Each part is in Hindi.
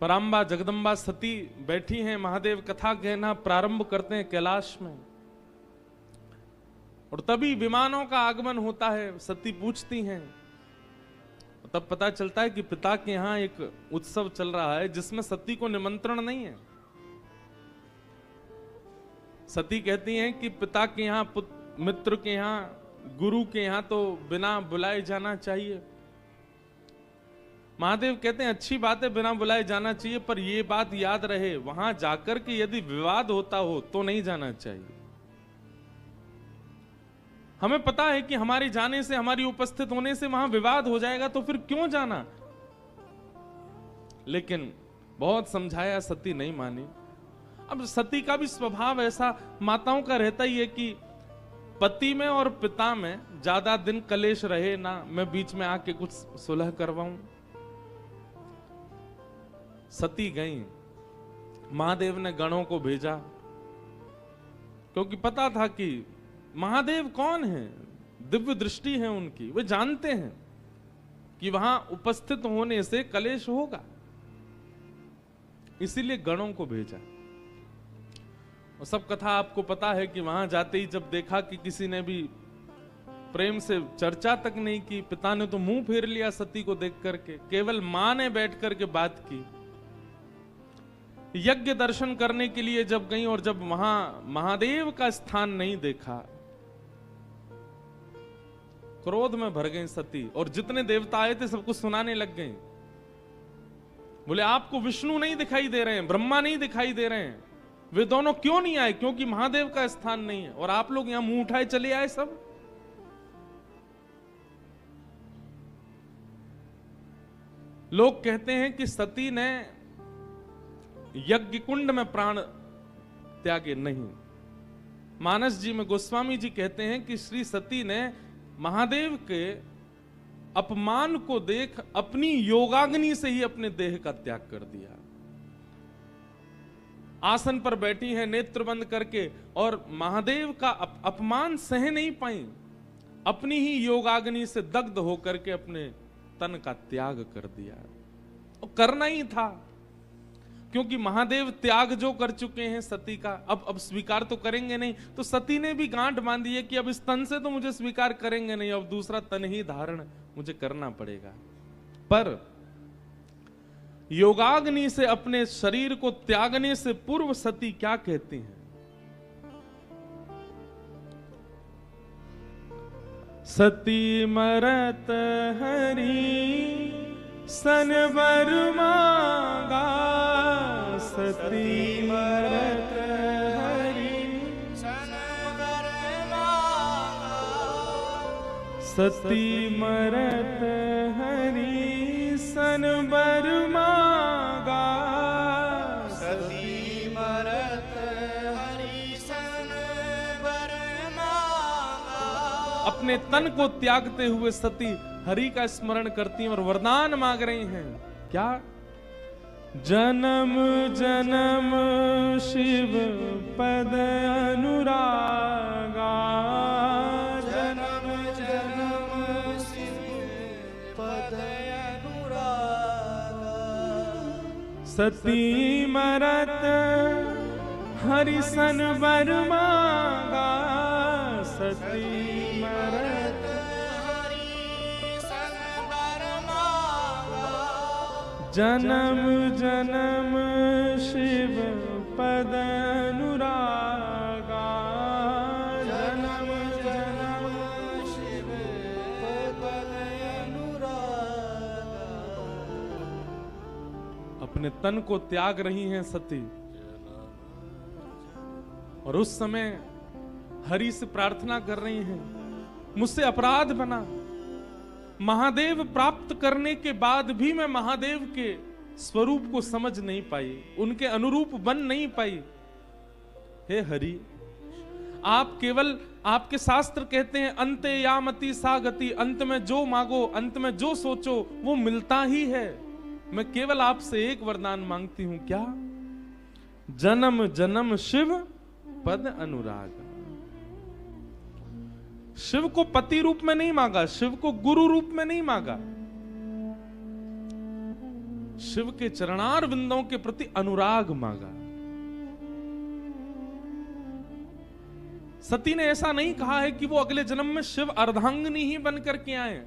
पराम्बा जगदम्बा सती बैठी हैं, महादेव कथा कहना प्रारंभ करते हैं कैलाश में, और तभी विमानों का आगमन होता है। सती पूछती हैं, तब पता चलता है कि पिता के यहाँ एक उत्सव चल रहा है जिसमें सती को निमंत्रण नहीं है। सती कहती हैं कि पिता के यहाँ, मित्र के यहाँ, गुरु के यहाँ तो बिना बुलाए जाना चाहिए। महादेव कहते हैं अच्छी बात है, बिना बुलाए जाना चाहिए, पर यह बात याद रहे वहां जाकर के यदि विवाद होता हो तो नहीं जाना चाहिए। हमें पता है कि हमारे जाने से, हमारी उपस्थित होने से वहां विवाद हो जाएगा, तो फिर क्यों जाना। लेकिन बहुत समझाया, सती नहीं मानी। अब सती का भी स्वभाव ऐसा माताओं का रहता ही है कि पति में और पिता में ज्यादा दिन कलेश रहे ना, मैं बीच में आके कुछ सुलह करवाऊं। सती गई, महादेव ने गणों को भेजा, क्योंकि पता था कि महादेव कौन है, दिव्य दृष्टि है उनकी, वे जानते हैं कि वहां उपस्थित होने से कलेश होगा, इसीलिए गणों को भेजा। और सब कथा आपको पता है कि वहां जाते ही जब देखा कि किसी ने भी प्रेम से चर्चा तक नहीं की, पिता ने तो मुंह फेर लिया सती को देख करके, केवल मां ने बैठ करके बात की। यज्ञ दर्शन करने के लिए जब गई और जब वहां महादेव का स्थान नहीं देखा, क्रोध में भर गई सती, और जितने देवता आए थे सबको सुनाने लग गई। बोले आपको विष्णु नहीं दिखाई दे रहे हैं, ब्रह्मा नहीं दिखाई दे रहे हैं, वे दोनों क्यों नहीं आए? क्योंकि महादेव का स्थान नहीं है, और आप लोग यहां मुंह उठाए चले आए सब। लोग कहते हैं कि सती ने यज्ञ कुंड में प्राण त्यागे नहीं। मानस जी में गोस्वामी जी कहते हैं कि श्री सती ने महादेव के अपमान को देख अपनी योगाग्नि से ही अपने देह का त्याग कर दिया। आसन पर बैठी हैं नेत्र बंद करके, और महादेव का अपमान सह नहीं पाई, अपनी ही योगाग्नि से दग्ध होकर के अपने तन का त्याग कर दिया। और करना ही था, क्योंकि महादेव त्याग जो कर चुके हैं सती का, अब स्वीकार तो करेंगे नहीं। तो सती ने भी गांठ बांधी है कि अब इस तन से तो मुझे स्वीकार करेंगे नहीं, अब दूसरा तन ही धारण मुझे करना पड़ेगा। पर योगाग्नि से अपने शरीर को त्यागने से पूर्व सती क्या कहती हैं? सती मरत हरि सन बर मांगा, सती मरत हरि सन बर मांगा, सती मरत हरि सन बर मांगा, सती मरत हरि सन बर मांगा। अपने तन को त्यागते हुए सती हरि का स्मरण करती हैं और वरदान मांग रही हैं। क्या? जन्म जन्म शिव पद अनुरागा, जन्म जन्म शिव पद अनुरागा, सती मरत हरि सन बर मांगा, सती मरत हरि सन बर मांगा। जन्म जन्म शिव पद अनुरागा, जन्म जन्म शिव पद अनुरागा। अपने तन को त्याग रही हैं सती, और उस समय हरि से प्रार्थना कर रही हैं, मुझसे अपराध बना, महादेव प्राप्त करने के बाद भी मैं महादेव के स्वरूप को समझ नहीं पाई, उनके अनुरूप बन नहीं पाई। हे हरि, आप केवल, आपके शास्त्र कहते हैं अंते यामति सा गति, अंत में जो मांगो, अंत में जो सोचो वो मिलता ही है। मैं केवल आपसे एक वरदान मांगती हूं, क्या? जन्म जन्म शिव पद अनुराग। शिव को पति रूप में नहीं मांगा, शिव को गुरु रूप में नहीं मांगा, शिव के चरणार बिंदों के प्रति अनुराग मांगा। सती ने ऐसा नहीं कहा है कि वो अगले जन्म में शिव अर्धांगिनी ही बनकर के आए,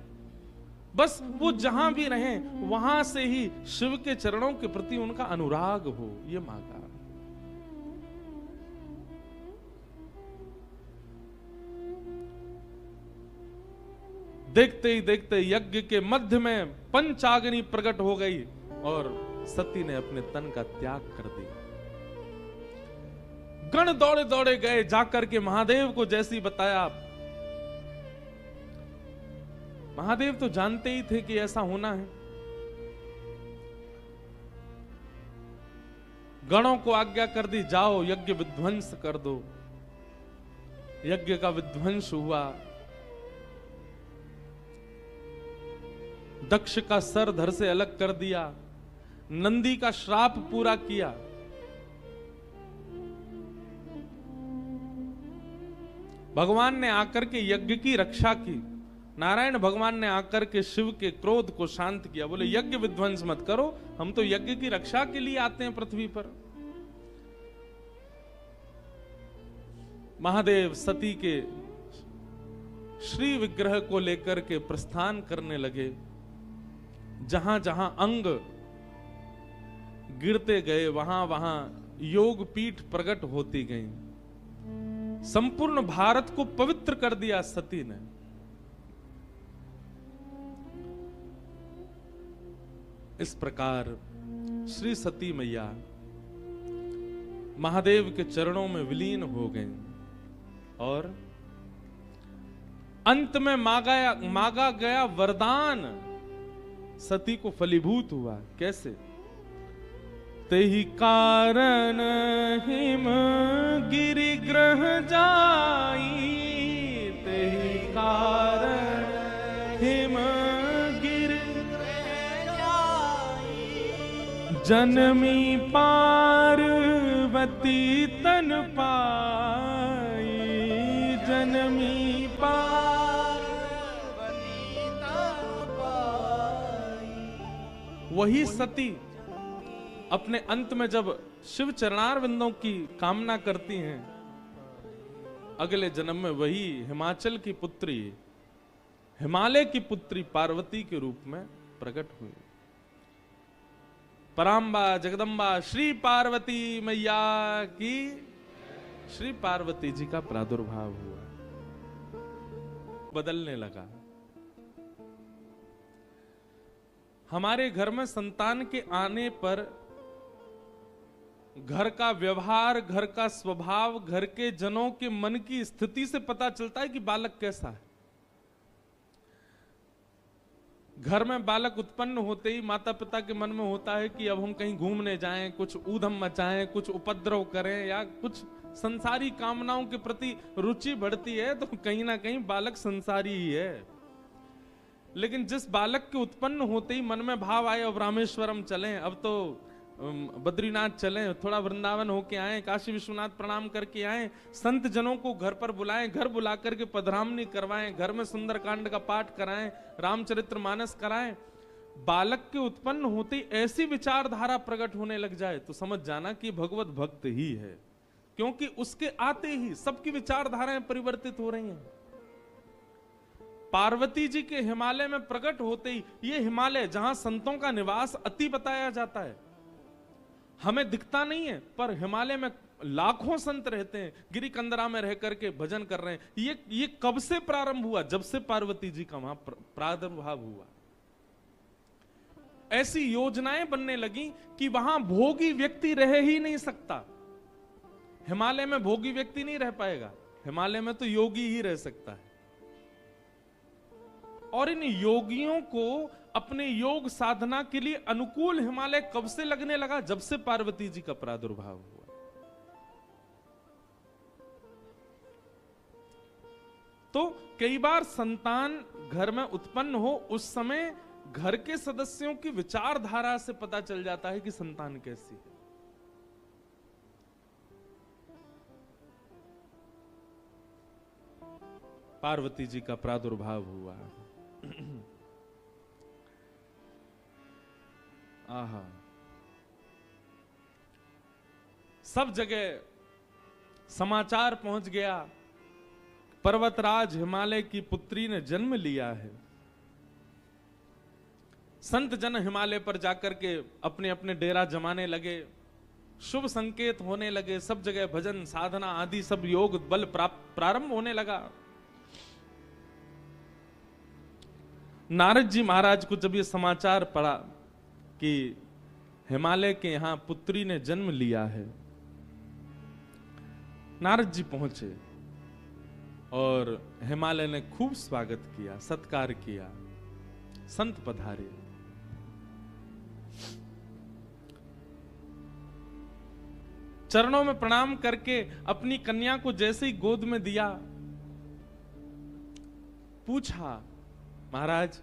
बस वो जहां भी रहें वहां से ही शिव के चरणों के प्रति उनका अनुराग हो, ये मांगा। देखते ही देखते यज्ञ के मध्य में पंचाग्नि प्रकट हो गई और सती ने अपने तन का त्याग कर दिया। गण दौड़े दौड़े गए, जाकर के महादेव को जैसी बताया। महादेव तो जानते ही थे कि ऐसा होना है। गणों को आज्ञा कर दी, जाओ यज्ञ विध्वंस कर दो। यज्ञ का विध्वंस हुआ। दक्ष का सर धड़ से अलग कर दिया, नंदी का श्राप पूरा किया। भगवान ने आकर के यज्ञ की रक्षा की। नारायण भगवान ने आकर के शिव के क्रोध को शांत किया। बोले यज्ञ विध्वंस मत करो, हम तो यज्ञ की रक्षा के लिए आते हैं पृथ्वी पर। महादेव सती के श्री विग्रह को लेकर के प्रस्थान करने लगे। जहां जहां अंग गिरते गए वहां वहां योग पीठ प्रकट होती गई। संपूर्ण भारत को पवित्र कर दिया सती ने। इस प्रकार श्री सती मैया महादेव के चरणों में विलीन हो गई और अंत में मांगा गया वरदान सती को फलीभूत हुआ। कैसे? तेहि कारण हिम गिरि ग्रह जाई, तेहि कारण हिम गिरि जनमी पार्वती तन पाई, जनमी वही सती अपने अंत में जब शिव चरणार बिंदों की कामना करती हैं, अगले जन्म में वही हिमाचल की पुत्री, हिमालय की पुत्री पार्वती के रूप में प्रकट हुई। पराम्बा जगदम्बा श्री पार्वती मैया की, श्री पार्वती जी का प्रादुर्भाव हुआ। बदलने लगा। हमारे घर में संतान के आने पर घर का व्यवहार, घर का स्वभाव, घर के जनों के मन की स्थिति से पता चलता है कि बालक कैसा है। घर में बालक उत्पन्न होते ही माता पिता के मन में होता है कि अब हम कहीं घूमने जाएं, कुछ ऊधम मचाएं, कुछ उपद्रव करें या कुछ संसारी कामनाओं के प्रति रुचि बढ़ती है, तो कहीं ना कहीं बालक संसारी ही है। लेकिन जिस बालक के उत्पन्न होते ही मन में भाव आए अब रामेश्वरम चलें, अब तो बद्रीनाथ चलें, थोड़ा वृंदावन होके आए, काशी विश्वनाथ प्रणाम करके आए, संत जनों को घर पर बुलाएं, घर बुला करके पधरामनी करवाएं, घर में सुंदरकांड का पाठ कराएं, रामचरितमानस कराएं। बालक के उत्पन्न होते ही ऐसी विचारधारा प्रकट होने लग जाए तो समझ जाना कि भगवत भक्त ही है, क्योंकि उसके आते ही सबकी विचारधाराएं परिवर्तित हो रही हैं। पार्वती जी के हिमालय में प्रकट होते ही, ये हिमालय जहां संतों का निवास अति बताया जाता है, हमें दिखता नहीं है पर हिमालय में लाखों संत रहते हैं, गिरी कंदरा में रह करके भजन कर रहे हैं। ये कब से प्रारंभ हुआ? जब से पार्वती जी का वहां प्रादुर्भाव हुआ। ऐसी योजनाएं बनने लगी कि वहां भोगी व्यक्ति रह ही नहीं सकता। हिमालय में भोगी व्यक्ति नहीं रह पाएगा, हिमालय में तो योगी ही रह सकता है। और इन योगियों को अपने योग साधना के लिए अनुकूल हिमालय कब से लगने लगा? जब से पार्वती जी का प्रादुर्भाव हुआ। तो कई बार संतान घर में उत्पन्न हो, उस समय घर के सदस्यों की विचारधारा से पता चल जाता है कि संतान कैसी है। पार्वती जी का प्रादुर्भाव हुआ। आहा, सब जगह समाचार पहुंच गया, पर्वतराज हिमालय की पुत्री ने जन्म लिया है। संत जन हिमालय पर जाकर के अपने अपने डेरा जमाने लगे, शुभ संकेत होने लगे, सब जगह भजन साधना आदि सब योग बल प्रारंभ होने लगा। नारद जी महाराज को जब ये समाचार पड़ा कि हिमालय के यहां पुत्री ने जन्म लिया है, नारद जी पहुंचे और हिमालय ने खूब स्वागत किया, सत्कार किया, संत पधारे। चरणों में प्रणाम करके अपनी कन्या को जैसे ही गोद में दिया, पूछा, महाराज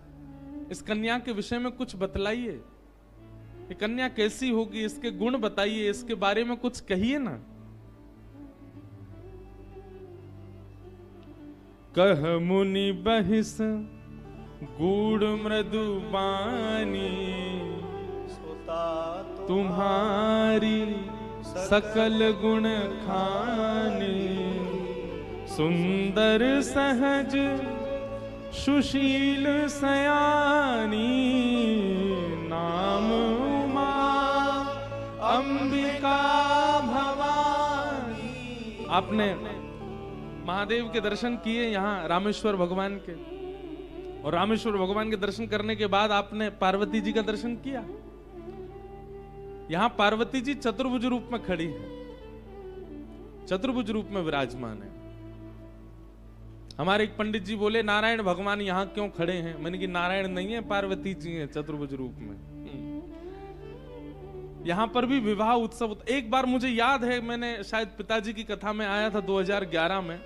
इस कन्या के विषय में कुछ बतलाइए, ये कन्या कैसी होगी, इसके गुण बताइए, इसके बारे में कुछ कहिए ना। कह मुनि बहिस गूढ़ मृदु बानी, तुम्हारी सकल गुण खानी, सुंदर सहज सुशील सयानी, नाम उमा अंबिका भवानी। आपने महादेव के दर्शन किए यहाँ रामेश्वर भगवान के, और रामेश्वर भगवान के दर्शन करने के बाद आपने पार्वती जी का दर्शन किया। यहां पार्वती जी चतुर्भुज रूप में खड़ी है, चतुर्भुज रूप में विराजमान है। हमारे एक पंडित जी बोले, नारायण भगवान यहां क्यों खड़े हैं? मैंने कि नारायण नहीं है, पार्वती जी हैं चतुर्भुज रूप में। यहां पर भी विवाह उत्सव। एक बार मुझे याद है, मैंने शायद पिताजी की कथा में आया था 2011 में,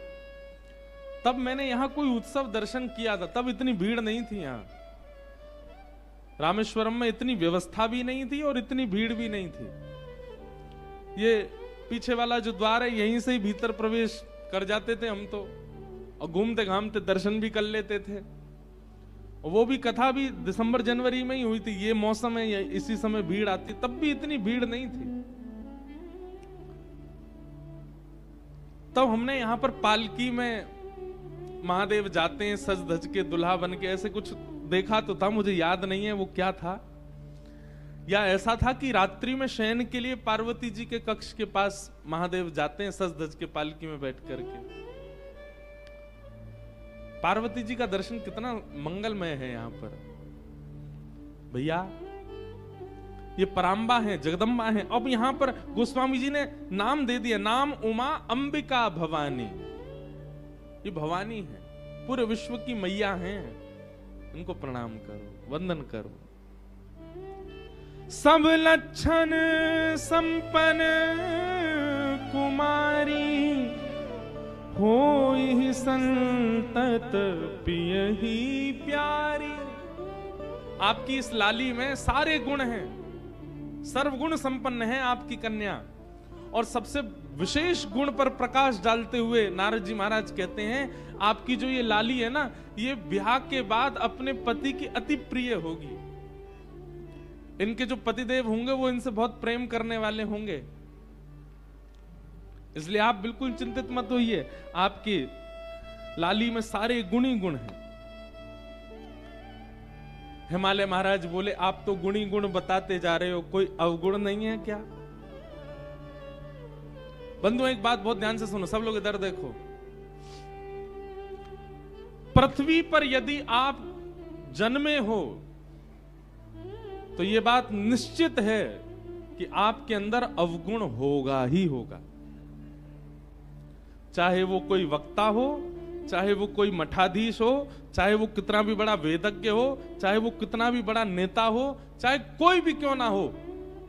तब मैंने यहां कोई उत्सव दर्शन किया था। तब इतनी भीड़ नहीं थी यहां, रामेश्वरम में इतनी व्यवस्था भी नहीं थी और इतनी भीड़ भी नहीं थी। ये पीछे वाला जो द्वार है, यहीं से ही भीतर प्रवेश कर जाते थे हम तो, और घूमते घामते दर्शन भी कर लेते थे। और वो भी कथा भी दिसंबर जनवरी में ही हुई थी, ये मौसम है, इसी समय भीड़ आती, तब भी इतनी भीड़ नहीं थी। तब हमने यहां पर पालकी में महादेव जाते हैं सज धज के, दुल्हा बन के, ऐसे कुछ देखा तो था, मुझे याद नहीं है वो क्या था। या ऐसा था कि रात्रि में शयन के लिए पार्वती जी के कक्ष के पास महादेव जाते हैं सज धज के पालकी में बैठ करके। पार्वती जी का दर्शन कितना मंगलमय है यहाँ पर भैया। ये पराम्बा है, जगदम्बा है। अब यहाँ पर गोस्वामी जी ने नाम दे दिया, नाम उमा अंबिका भवानी। ये भवानी है, पूरे विश्व की मैया हैं, इनको प्रणाम करो, वंदन करो। सब लक्षण संपन्न कुमारी, होई संतत पियहि प्यारी। आपकी इस लाली में सारे गुण हैं, सर्वगुण संपन्न है आपकी कन्या। और सबसे विशेष गुण पर प्रकाश डालते हुए नारद जी महाराज कहते हैं, आपकी जो ये लाली है ना, ये ब्याह के बाद अपने पति की अति प्रिय होगी। इनके जो पतिदेव होंगे वो इनसे बहुत प्रेम करने वाले होंगे, इसलिए आप बिल्कुल चिंतित मत होइए, आपकी लाली में सारे गुण ही गुण हैं। हिमालय महाराज बोले, आप तो गुणी गुण बताते जा रहे हो, कोई अवगुण नहीं है क्या? बंधुओं एक बात बहुत ध्यान से सुनो, सब लोग इधर देखो। पृथ्वी पर यदि आप जन्मे हो तो यह बात निश्चित है कि आपके अंदर अवगुण होगा ही होगा। चाहे वो कोई वक्ता हो, चाहे वो कोई मठाधीश हो, चाहे वो कितना भी बड़ा वेदज्ञ हो, चाहे वो कितना भी बड़ा नेता हो, चाहे कोई भी क्यों ना हो,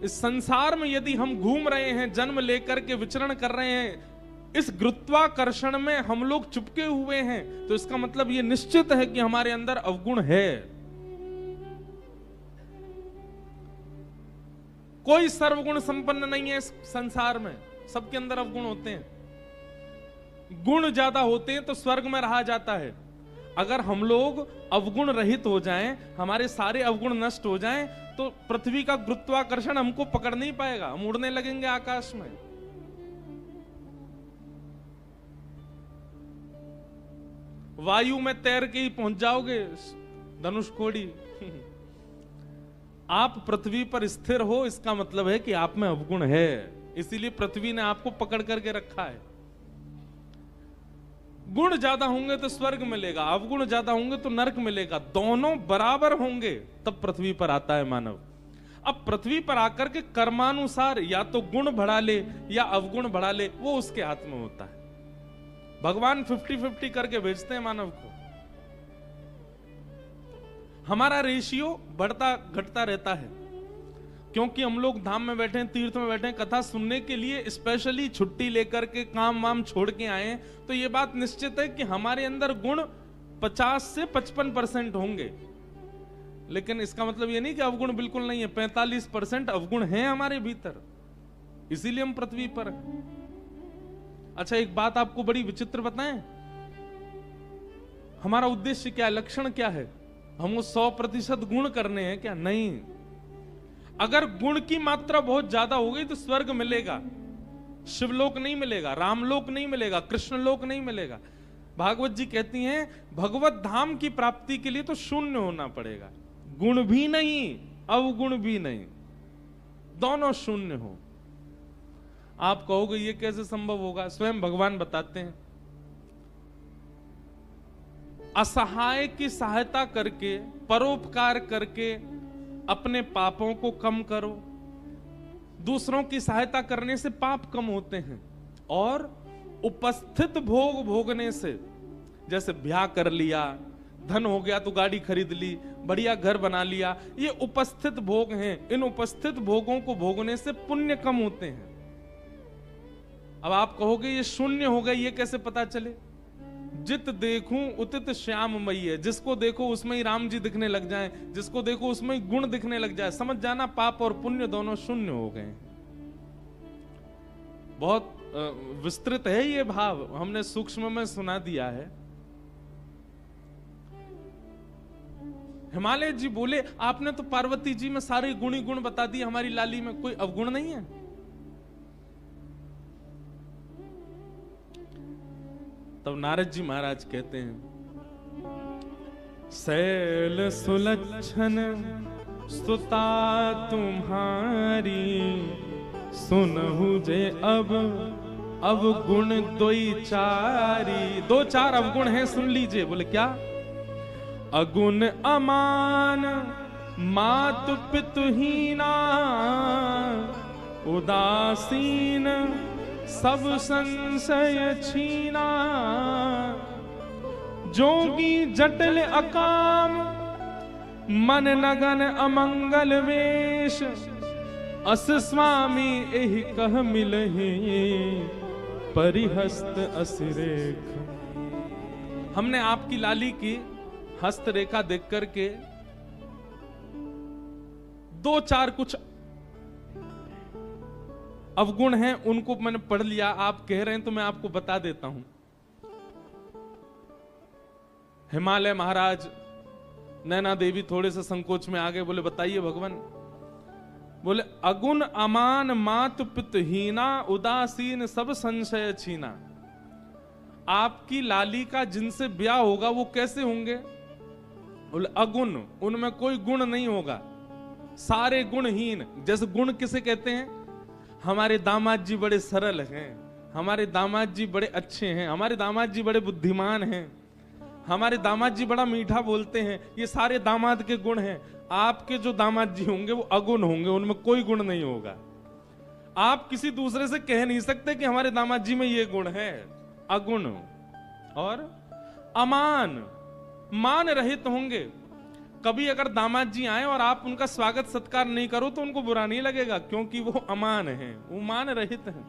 इस संसार में यदि हम घूम रहे हैं, जन्म लेकर के विचरण कर रहे हैं, इस गुरुत्वाकर्षण में हम लोग चिपके हुए हैं, तो इसका मतलब ये निश्चित है कि हमारे अंदर अवगुण है। कोई सर्वगुण संपन्न नहीं है इस संसार में, सबके अंदर अवगुण होते हैं। गुण ज्यादा होते हैं तो स्वर्ग में रहा जाता है। अगर हम लोग अवगुण रहित हो जाएं, हमारे सारे अवगुण नष्ट हो जाएं, तो पृथ्वी का गुरुत्वाकर्षण हमको पकड़ नहीं पाएगा, हम उड़ने लगेंगे आकाश में। वायु में तैर के ही पहुंच जाओगे धनुषकोडी। आप पृथ्वी पर स्थिर हो, इसका मतलब है कि आप में अवगुण है, इसीलिए पृथ्वी ने आपको पकड़ करके रखा है। गुण ज्यादा होंगे तो स्वर्ग मिलेगा, अवगुण ज्यादा होंगे तो नरक मिलेगा, दोनों बराबर होंगे तब पृथ्वी पर आता है मानव। अब पृथ्वी पर आकर के कर्मानुसार या तो गुण बढ़ा ले या अवगुण बढ़ा ले, वो उसके हाथ में होता है। भगवान 50-50 करके भेजते हैं मानव को। हमारा रेशियो बढ़ता घटता रहता है, क्योंकि हम लोग धाम में बैठे हैं, तीर्थ में बैठे हैं, कथा सुनने के लिए स्पेशली छुट्टी लेकर के काम वाम छोड़ के आए हैं, तो ये बात निश्चित है कि हमारे अंदर गुण 50 से 55% होंगे। लेकिन इसका मतलब ये नहीं कि अवगुण बिल्कुल नहीं है, 45% अवगुण हैं हमारे भीतर, इसीलिए हम पृथ्वी पर हैं। अच्छा, एक बात आपको बड़ी विचित्र बताएं, हमारा उद्देश्य क्या है, लक्षण क्या है? हमको 100% गुण करने हैं क्या? नहीं। अगर गुण की मात्रा बहुत ज्यादा हो गई तो स्वर्ग मिलेगा, शिवलोक नहीं मिलेगा, रामलोक नहीं मिलेगा, कृष्णलोक नहीं मिलेगा। भागवत जी कहती हैं भगवत धाम की प्राप्ति के लिए तो शून्य होना पड़ेगा, गुण भी नहीं अवगुण भी नहीं, दोनों शून्य हो। आप कहोगे ये कैसे संभव होगा? स्वयं भगवान बताते हैं, असहाय की सहायता करके, परोपकार करके अपने पापों को कम करो। दूसरों की सहायता करने से पाप कम होते हैं, और उपस्थित भोग भोगने से, जैसे ब्याह कर लिया, धन हो गया तो गाड़ी खरीद ली, बढ़िया घर बना लिया, ये उपस्थित भोग हैं। इन उपस्थित भोगों को भोगने से पुण्य कम होते हैं। अब आप कहोगे ये शून्य हो गए, ये कैसे पता चले? जित देखूं उतित श्याम मई है, जिसको देखो उसमें ही राम जी दिखने लग जाएं, जिसको देखो उसमें ही गुण दिखने लग जाए, समझ जाना पाप और पुण्य दोनों शून्य हो गए। बहुत विस्तृत है ये भाव, हमने सूक्ष्म में सुना दिया है। हिमालय जी बोले आपने तो पार्वती जी में सारे गुण ही गुण बता दिए, हमारी लाली में कोई अवगुण नहीं है। तब नारद जी महाराज कहते हैं शैल सुलक्षण स्तुता तुम्हारी, सुनहु जे अब अवगुण दोई चारी। 2-4 अवगुण हैं, सुन लीजिए। बोले क्या? अगुण अमान मातु पितुहीना, उदासीन सब संशय छीना, जोगी जटिल अकाम मन नगन अमंगल वेश, अस स्वामी एहि कह मिलहि परिहस्त असिरेख। हमने आपकी लाली की हस्त रेखा देख करके 2-4 कुछ अवगुण हैं, उनको मैंने पढ़ लिया। आप कह रहे हैं तो मैं आपको बता देता हूं। हिमालय महाराज, नैना देवी थोड़े से संकोच में आ गए, बोले बताइए भगवान। बोले अगुण अमान मात पितहीना, उदासीन सब संशय छीना। आपकी लाली का जिनसे ब्याह होगा वो कैसे होंगे? बोले अगुण, उनमें कोई गुण नहीं होगा, सारे गुणहीन। जैसे गुण किसे कहते हैं? हमारे दामाद जी बड़े सरल हैं, हमारे दामाद जी बड़े अच्छे हैं, हमारे दामाद जी बड़े बुद्धिमान हैं, हमारे दामाद जी बड़ा मीठा बोलते हैं, ये सारे दामाद के गुण हैं। आपके जो दामाद जी होंगे वो अगुण होंगे, उनमें कोई गुण नहीं होगा। आप किसी दूसरे से कह नहीं सकते कि हमारे दामाद जी में ये गुण है, अगुण। और अमान, मान रहित होंगे। कभी अगर दामाद जी आए और आप उनका स्वागत सत्कार नहीं करो तो उनको बुरा नहीं लगेगा, क्योंकि वो अमान हैं, वो मान रहित हैं।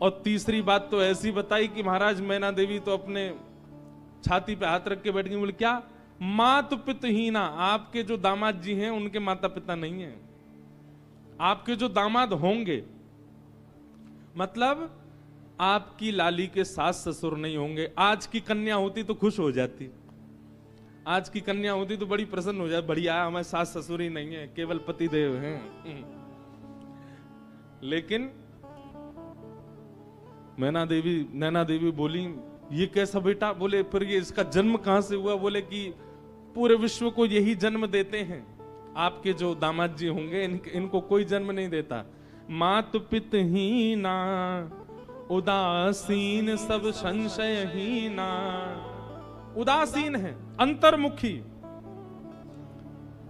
और तीसरी बात तो ऐसी बताई कि महाराज मैना देवी तो अपने छाती पे हाथ रख के बैठ गई। बोले क्या? मातु पितहीना, आपके जो दामाद जी हैं उनके माता पिता नहीं है। आपके जो दामाद होंगे, मतलब आपकी लाली के सास ससुर नहीं होंगे। आज की कन्या होती तो खुश हो जाती, आज की कन्या होती तो बड़ी प्रसन्न हो जाए, बढ़िया हमारे सास ससुर ही नहीं है, केवल पति देव हैं। लेकिन नैना देवी बोली ये कैसा बेटा? बोले फिर ये इसका जन्म कहां से हुआ? बोले कि पूरे विश्व को यही जन्म देते हैं, आपके जो दामाद जी होंगे इनको कोई जन्म नहीं देता। मात पित ही ना उदासीन सब संशय ही ना। उदासीन है, अंतर्मुखी,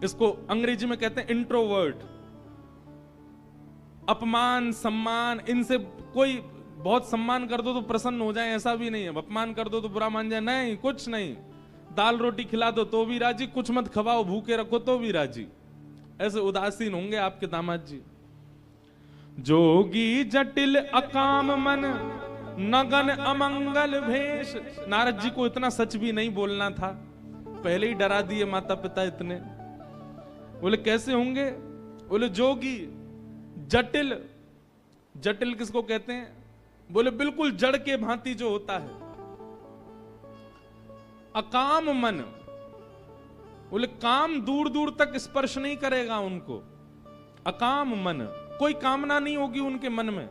इसको अंग्रेजी में कहते हैं इंट्रोवर्ट। अपमान सम्मान इनसे कोई, बहुत सम्मान कर दो तो प्रसन्न हो जाए ऐसा भी नहीं है, अपमान कर दो तो बुरा मान जाए, नहीं, कुछ नहीं। दाल रोटी खिला दो तो भी राजी, कुछ मत खवाओ भूखे रखो तो भी राजी। ऐसे उदासीन होंगे आपके दामाद जी। जोगी जटिल अकाम मन नगन अमंगल भेष। नारद जी को इतना सच भी नहीं बोलना था, पहले ही डरा दिए माता पिता इतने। बोले कैसे होंगे? बोले जोगी जटिल। जटिल किसको कहते हैं? बोले बिल्कुल जड़ के भांति जो होता है। अकाम मन, बोले काम दूर दूर तक स्पर्श नहीं करेगा उनको। अकाम मन, कोई कामना नहीं होगी उनके मन में।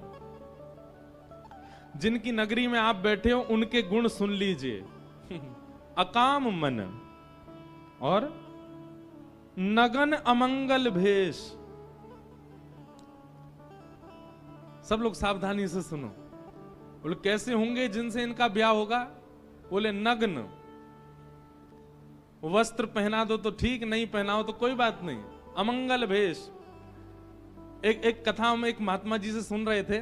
जिनकी नगरी में आप बैठे हो उनके गुण सुन लीजिए। अकाम मन और नगन अमंगल भेष। सब लोग सावधानी से सुनो। बोले कैसे होंगे जिनसे इनका ब्याह होगा? बोले नग्न। वस्त्र पहना दो तो ठीक, नहीं पहनाओ तो कोई बात नहीं। अमंगल भेष। एक कथा हम एक महात्मा जी से सुन रहे थे।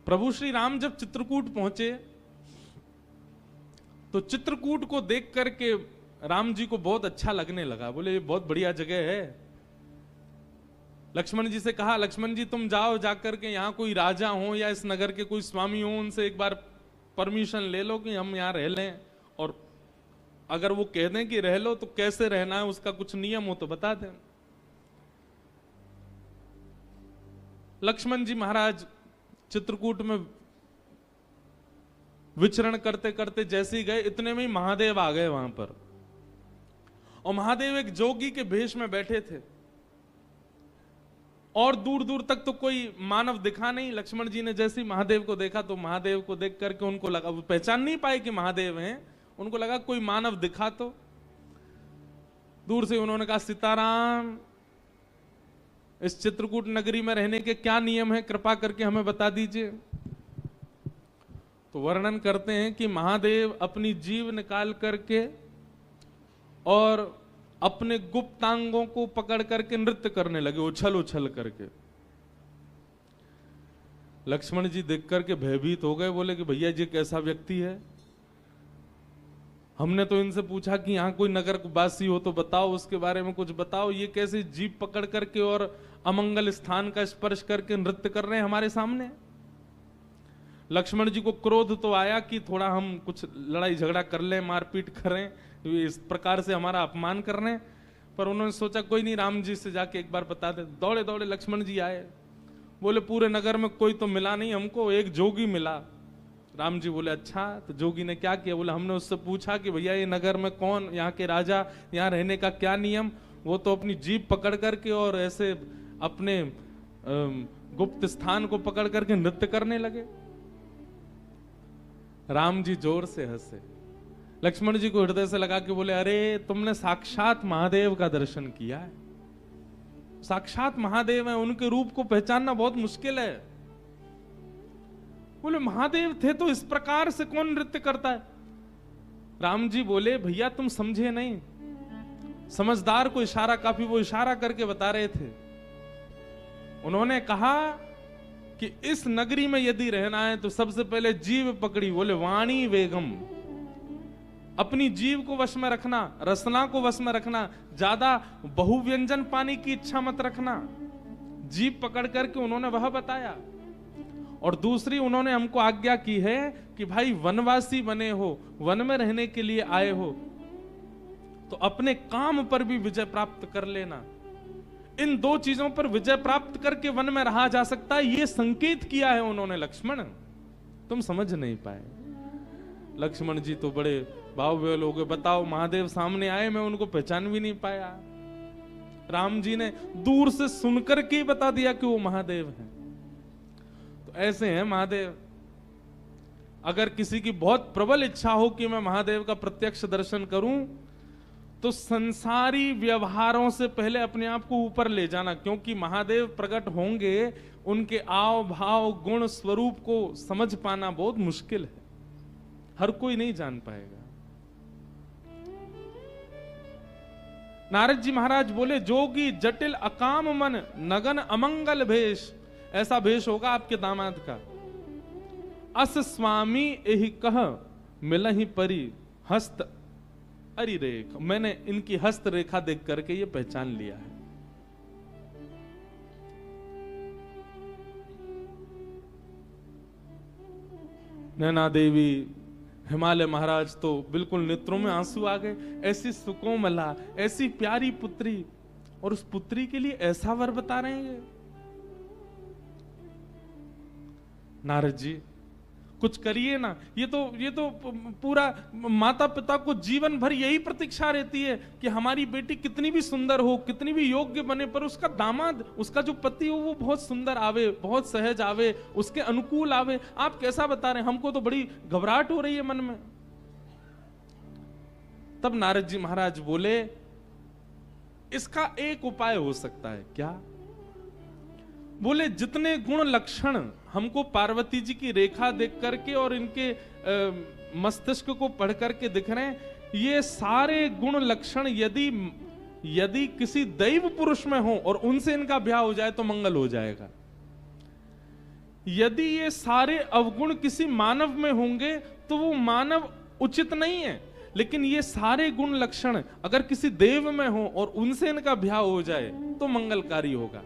प्रभु श्री राम जब चित्रकूट पहुंचे तो चित्रकूट को देख करके राम जी को बहुत अच्छा लगने लगा। बोले ये बहुत बढ़िया जगह है। लक्ष्मण जी से कहा, लक्ष्मण जी तुम जाओ, जाकर के यहाँ कोई राजा हो या इस नगर के कोई स्वामी हो, उनसे एक बार परमिशन ले लो कि हम यहाँ रह लें, और अगर वो कह दें कि रह लो तो कैसे रहना है उसका कुछ नियम हो तो बता दें। लक्ष्मण जी महाराज चित्रकूट में विचरण करते करते जैसे ही गए, इतने में ही महादेव आ गए वहां पर। और महादेव एक जोगी के भेष में बैठे थे और दूर दूर तक तो कोई मानव दिखा नहीं। लक्ष्मण जी ने जैसे ही महादेव को देखा तो महादेव को देख करके उनको लगा, वो पहचान नहीं पाए कि महादेव हैं, उनको लगा कोई मानव दिखा तो। दूर से उन्होंने कहा, सीताराम, इस चित्रकूट नगरी में रहने के क्या नियम है, कृपा करके हमें बता दीजिए। तो वर्णन करते हैं कि महादेव अपनी जीभ निकाल करके और अपने गुप्तांगों को पकड़ करके नृत्य करने लगे, उछल उछल करके। लक्ष्मण जी देख करके भयभीत हो गए, बोले कि भैया जी कैसा व्यक्ति है? हमने तो इनसे पूछा कि यहाँ कोई नगर वासी हो तो बताओ, उसके बारे में कुछ बताओ। ये कैसे जीभ पकड़ करके और अमंगल स्थान का स्पर्श करके नृत्य कर रहे हैं हमारे सामने? लक्ष्मण जी को क्रोध तो आया कि थोड़ा हम कुछ लड़ाई झगड़ा कर लें, मारपीट करें, इस प्रकार से हमारा अपमान कर रहे हैं। पर उन्होंने सोचा कोई नहीं, राम जी से जाके एक बार बता दे। दौड़े दौड़े लक्ष्मण जी आए, बोले पूरे नगर में कोई तो मिला नहीं हमको, एक जोगी मिला। राम जी बोले अच्छा, तो जोगी ने क्या किया? बोले हमने उससे पूछा कि भैया ये नगर में कौन, यहाँ के राजा, यहाँ रहने का क्या नियम? वो तो अपनी जीभ पकड़ करके और ऐसे अपने गुप्त स्थान को पकड़ करके नृत्य करने लगे। राम जी जोर से हंसे। लक्ष्मण जी को हृदय से लगा के बोले, अरे तुमने साक्षात महादेव का दर्शन किया है। साक्षात महादेव है, उनके रूप को पहचानना बहुत मुश्किल है। बोले महादेव थे तो इस प्रकार से कौन नृत्य करता है? राम जी बोले, भैया तुम समझे नहीं, समझदार को इशारा काफी। वो इशारा करके बता रहे थे। उन्होंने कहा कि इस नगरी में यदि रहना है तो सबसे पहले जीभ पकड़ी। बोले वाणी वेगम, अपनी जीभ को वश में रखना, रसना को वश में रखना, ज्यादा बहुव्यंजन पाने की इच्छा मत रखना। जीभ पकड़ करके उन्होंने वह बताया। और दूसरी उन्होंने हमको आज्ञा की है कि भाई वनवासी बने हो, वन में रहने के लिए आए हो, तो अपने काम पर भी विजय प्राप्त कर लेना। इन दो चीजों पर विजय प्राप्त करके वन में रहा जा सकता है, ये संकेत किया है उन्होंने लक्ष्मण। तुम समझ नहीं पाए। लक्ष्मण जी तो बड़े भाव हो गए, बताओ महादेव सामने आए, मैं उनको पहचान भी नहीं पाया। राम जी ने दूर से सुनकर के बता दिया कि वो महादेव हैं। तो ऐसे हैं महादेव। अगर किसी की बहुत प्रबल इच्छा हो कि मैं महादेव का प्रत्यक्ष दर्शन करूं, तो संसारी व्यवहारों से पहले अपने आप को ऊपर ले जाना, क्योंकि महादेव प्रकट होंगे, उनके आव भाव गुण स्वरूप को समझ पाना बहुत मुश्किल है, हर कोई नहीं जान पाएगा। नारद जी महाराज बोले, जोगी जटिल अकाम मन नगन अमंगल भेष, ऐसा भेष होगा आपके दामाद का। अस स्वामी एहि कह मिलहि परी हस्त अरि रेख, मैंने इनकी हस्त रेखा देख करके ये पहचान लिया है। नैना देवी, हिमालय महाराज तो बिल्कुल नेत्रों में आंसू आ गए। ऐसी सुकोमला, ऐसी प्यारी पुत्री, और उस पुत्री के लिए ऐसा वर बता रहे हैं। नारद जी कुछ करिए ना। ये तो पूरा माता पिता को जीवन भर यही प्रतीक्षा रहती है कि हमारी बेटी कितनी भी सुंदर हो, कितनी भी योग्य बने, पर उसका दामाद, उसका जो पति हो वो बहुत सुंदर आवे, बहुत सहज आवे, उसके अनुकूल आवे। आप कैसा बता रहे हैं? हमको तो बड़ी घबराहट हो रही है मन में। तब नारद जी महाराज बोले, इसका एक उपाय हो सकता है। क्या? बोले, जितने गुण लक्षण हमको पार्वती जी की रेखा देख करके और इनके मस्तिष्क को पढ़ करके दिख रहे हैं, ये सारे गुण लक्षण यदि किसी दैव पुरुष में हो और उनसे इनका ब्याह हो जाए तो मंगल हो जाएगा। यदि ये सारे अवगुण किसी मानव में होंगे तो वो मानव उचित नहीं है, लेकिन ये सारे गुण लक्षण अगर किसी देव में हो और उनसे इनका ब्याह हो जाए तो मंगलकारी होगा।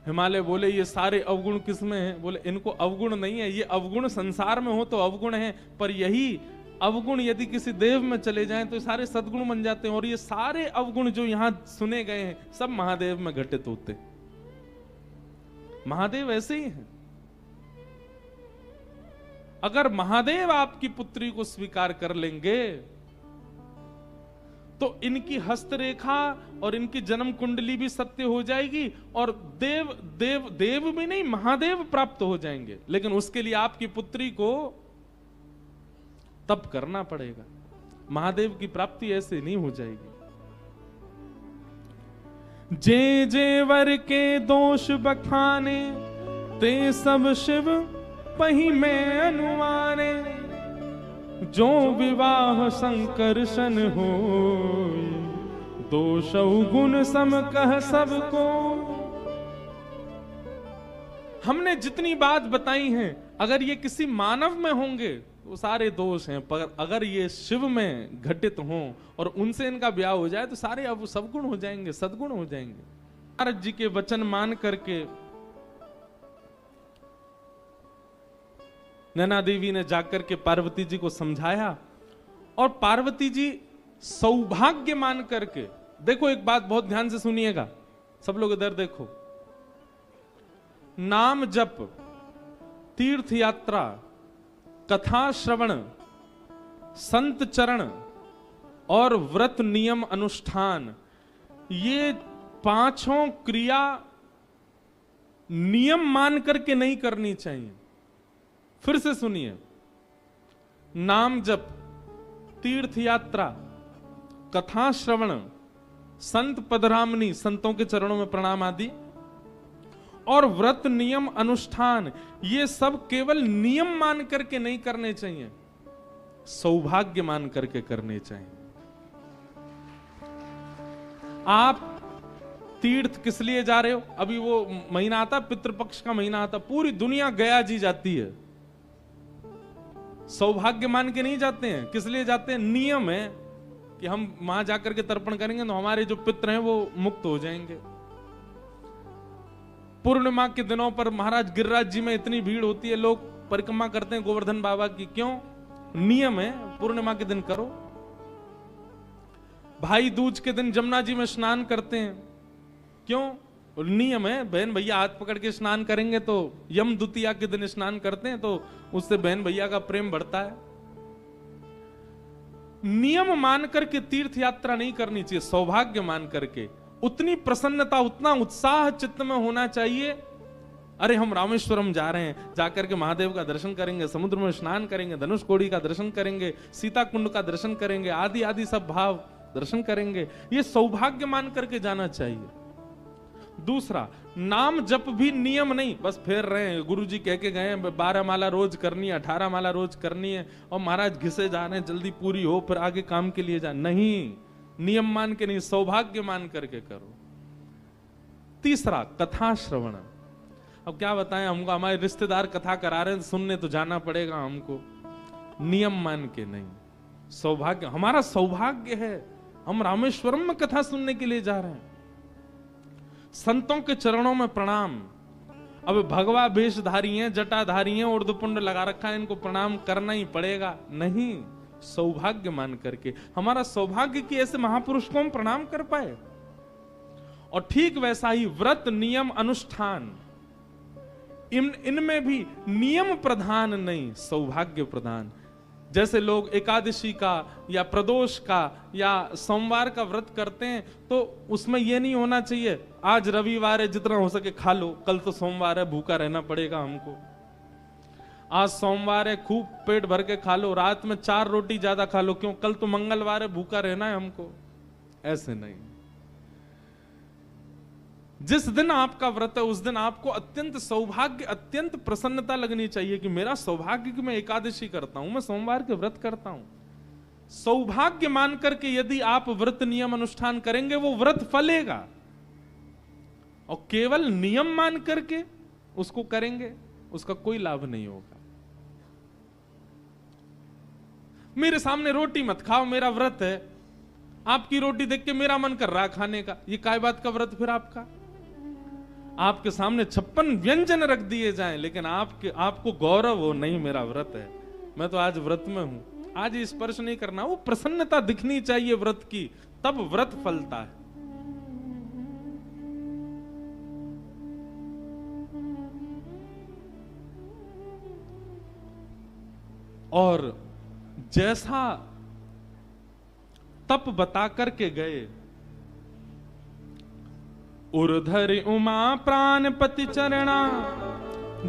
हिमालय बोले, ये सारे अवगुण किसमें हैं? बोले, इनको अवगुण नहीं है, ये अवगुण संसार में हो तो अवगुण है, पर यही अवगुण यदि किसी देव में चले जाएं तो सारे सद्गुण बन जाते हैं। और ये सारे अवगुण जो यहां सुने गए हैं सब महादेव में घटित होते। महादेव ऐसे ही हैं। अगर महादेव आपकी पुत्री को स्वीकार कर लेंगे तो इनकी हस्तरेखा और इनकी जन्म कुंडली भी सत्य हो जाएगी, और देव भी नहीं, महादेव प्राप्त हो जाएंगे। लेकिन उसके लिए आपकी पुत्री को तप करना पड़ेगा। महादेव की प्राप्ति ऐसे नहीं हो जाएगी। जे जे वर के दोष बखाने, ते सब शिव पही में अनुमाने। जो विवाह संकर्षण हो, दोष गुण सम कह सबको। हमने जितनी बात बताई हैं, अगर ये किसी मानव में होंगे तो सारे दोष हैं, पर अगर ये शिव में घटित हों और उनसे इनका ब्याह हो जाए तो सारे अब सब गुण हो जाएंगे, सद्गुण हो जाएंगे। नारद जी के वचन मान करके नैना देवी ने जाकर के पार्वती जी को समझाया, और पार्वती जी सौभाग्य मान करके, देखो एक बात बहुत ध्यान से सुनिएगा, सब लोग इधर देखो। नाम जप, तीर्थ यात्रा, कथा श्रवण, संत चरण और व्रत नियम अनुष्ठान, ये पांचों क्रिया नियम मान करके नहीं करनी चाहिए। फिर से सुनिए, नाम जप, तीर्थ यात्रा, कथा श्रवण, संत पदरामनी, संतों के चरणों में प्रणाम आदि, और व्रत नियम अनुष्ठान, ये सब केवल नियम मान करके नहीं करने चाहिए, सौभाग्य मान करके करने चाहिए। आप तीर्थ किस लिए जा रहे हो? अभी वो महीना आता, पितृपक्ष का महीना आता, पूरी दुनिया गया जी जाती है। सौभाग्य मान के नहीं जाते हैं। किस लिए जाते हैं? नियम है कि हम वहां जाकर के तर्पण करेंगे तो हमारे जो पितृ हैं वो मुक्त हो जाएंगे। पूर्णिमा के दिनों पर महाराज गिरिराज जी में इतनी भीड़ होती है, लोग परिक्रमा करते हैं गोवर्धन बाबा की। क्यों? नियम है, पूर्णिमा के दिन करो। भाई दूज के दिन जमुना जी में स्नान करते हैं। क्यों? और नियम है, बहन भैया हाथ पकड़ के स्नान करेंगे तो यम द्वितीया के दिन स्नान करते हैं तो उससे बहन भैया का प्रेम बढ़ता है। नियम मान करके तीर्थ यात्रा नहीं करनी चाहिए, सौभाग्य मान करके। उतनी प्रसन्नता, उतना उत्साह चित्त में होना चाहिए, अरे हम रामेश्वरम जा रहे हैं, जाकर के महादेव का दर्शन करेंगे, समुद्र में स्नान करेंगे, धनुषकोडी का दर्शन करेंगे, सीता कुंड का दर्शन करेंगे, आदि आदि सब भाव दर्शन करेंगे, ये सौभाग्य मान करके जाना चाहिए। दूसरा, नाम जप भी नियम नहीं, बस फेर रहे हैं, गुरुजी कह के गए हैं 12 माला रोज करनी है, 18 माला रोज करनी है, और महाराज घिसे जा रहे हैं, जल्दी पूरी हो फिर आगे काम के लिए जा, नहीं, नियम मान के नहीं, सौभाग्य मान करके करो। तीसरा, कथा श्रवण। अब क्या बताएं, हमको हमारे रिश्तेदार कथा करा रहे हैं, सुनने तो जाना पड़ेगा हमको, नियम मान के नहीं, सौभाग्य, हमारा सौभाग्य है, हम रामेश्वरम में कथा सुनने के लिए जा रहे हैं। संतों के चरणों में प्रणाम। अब भगवा वेशधारी हैं, जटाधारी हैं, उर्दपुंड लगा रखा है, इनको प्रणाम करना ही पड़ेगा, नहीं, सौभाग्य मान करके। हमारा सौभाग्य कि ऐसे महापुरुष को हम प्रणाम कर पाए। और ठीक वैसा ही व्रत, नियम, अनुष्ठान, इनमें भी नियम प्रधान नहीं, सौभाग्य प्रधान। जैसे लोग एकादशी का या प्रदोष का या सोमवार का व्रत करते हैं तो उसमें यह नहीं होना चाहिए आज रविवार है जितना हो सके खा लो, कल तो सोमवार है भूखा रहना पड़ेगा हमको, आज सोमवार है खूब पेट भर के खा लो, रात में 4 रोटी ज्यादा खा लो, क्यों, कल तो मंगलवार है भूखा रहना है हमको। ऐसे नहीं, जिस दिन आपका व्रत है उस दिन आपको अत्यंत सौभाग्य, अत्यंत प्रसन्नता लगनी चाहिए कि मेरा सौभाग्य कि मैं एकादशी करता हूं, मैं सोमवार के व्रत करता हूं। सौभाग्य मान करके यदि आप व्रत नियम अनुष्ठान करेंगे वो व्रत फलेगा, और केवल नियम मान करके उसको करेंगे उसका कोई लाभ नहीं होगा। मेरे सामने रोटी मत खाओ, मेरा व्रत है, आपकी रोटी देख के मेरा मन कर रहा खाने का, ये काय बात का व्रत फिर आपका? आपके सामने 56 व्यंजन रख दिए जाएं लेकिन आपको गौरव हो, नहीं मेरा व्रत है, मैं तो आज व्रत में हूं, आज स्पर्श नहीं करना, वो प्रसन्नता दिखनी चाहिए व्रत की, तब व्रत फलता है। और जैसा तप बता करके गए, उर्धरि उमा प्राणपति चरणा,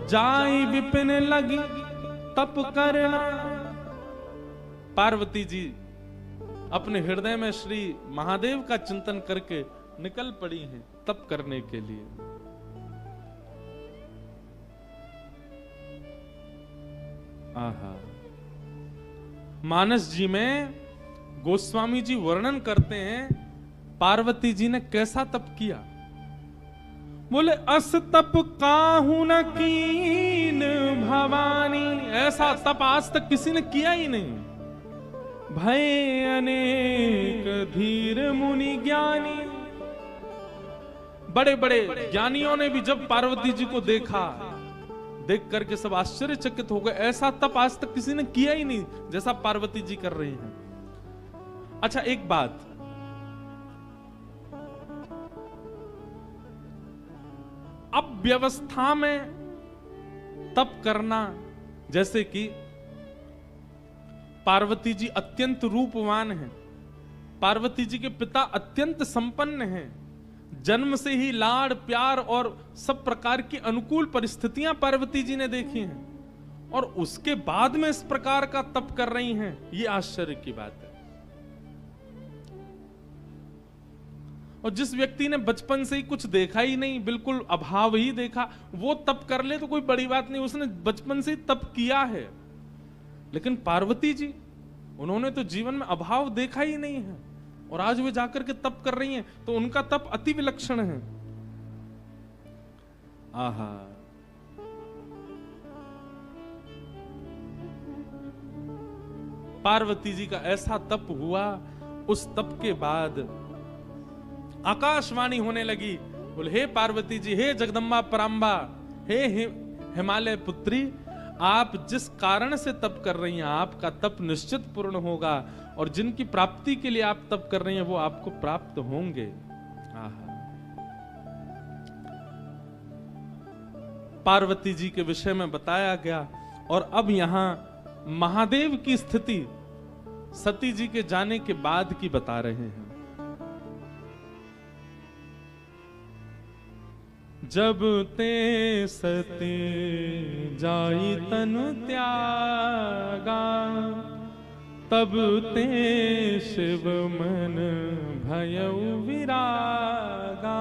जाई विपिन लगी तप करना। पार्वती जी अपने हृदय में श्री महादेव का चिंतन करके निकल पड़ी हैं तप करने के लिए। आहा, मानस जी में गोस्वामी जी वर्णन करते हैं पार्वती जी ने कैसा तप किया। बोले अस तप काहू न कीन भवानी, ऐसा तप आज तक किसी ने किया ही नहीं। भय अनेक धीर मुनि ज्ञानी, बड़े बड़े ज्ञानियों ने भी जब पार्वती जी को देखा, देख करके सब आश्चर्यचकित हो गए, ऐसा तप आज तक किसी ने किया ही नहीं जैसा पार्वती जी कर रही हैं। अच्छा एक बात, अब व्यवस्था में तप करना, जैसे कि पार्वती जी अत्यंत रूपवान हैं, पार्वती जी के पिता अत्यंत संपन्न हैं, जन्म से ही लाड़ प्यार और सब प्रकार की अनुकूल परिस्थितियां पार्वती जी ने देखी हैं, और उसके बाद में इस प्रकार का तप कर रही हैं, ये आश्चर्य की बात है। और जिस व्यक्ति ने बचपन से ही कुछ देखा ही नहीं, बिल्कुल अभाव ही देखा, वो तप कर ले तो कोई बड़ी बात नहीं, उसने बचपन से ही तप किया है। लेकिन पार्वती जी, उन्होंने तो जीवन में अभाव देखा ही नहीं है, और आज वे जाकर के तप कर रही हैं, तो उनका तप अति विलक्षण है। आहा, पार्वती जी का ऐसा तप हुआ, उस तप के बाद आकाशवाणी होने लगी, बोले हे पार्वती जी, हे जगदम्बा पराम्बा, हे हिमालय पुत्री, आप जिस कारण से तप कर रही हैं आपका तप निश्चित पूर्ण होगा, और जिनकी प्राप्ति के लिए आप तप कर रही हैं वो आपको प्राप्त होंगे। आहा, पार्वती जी के विषय में बताया गया। और अब यहां महादेव की स्थिति सती जी के जाने के बाद की बता रहे हैं। जब ते सती जाई तनु त्यागा, तब ते शिव मन भयउ विरागा।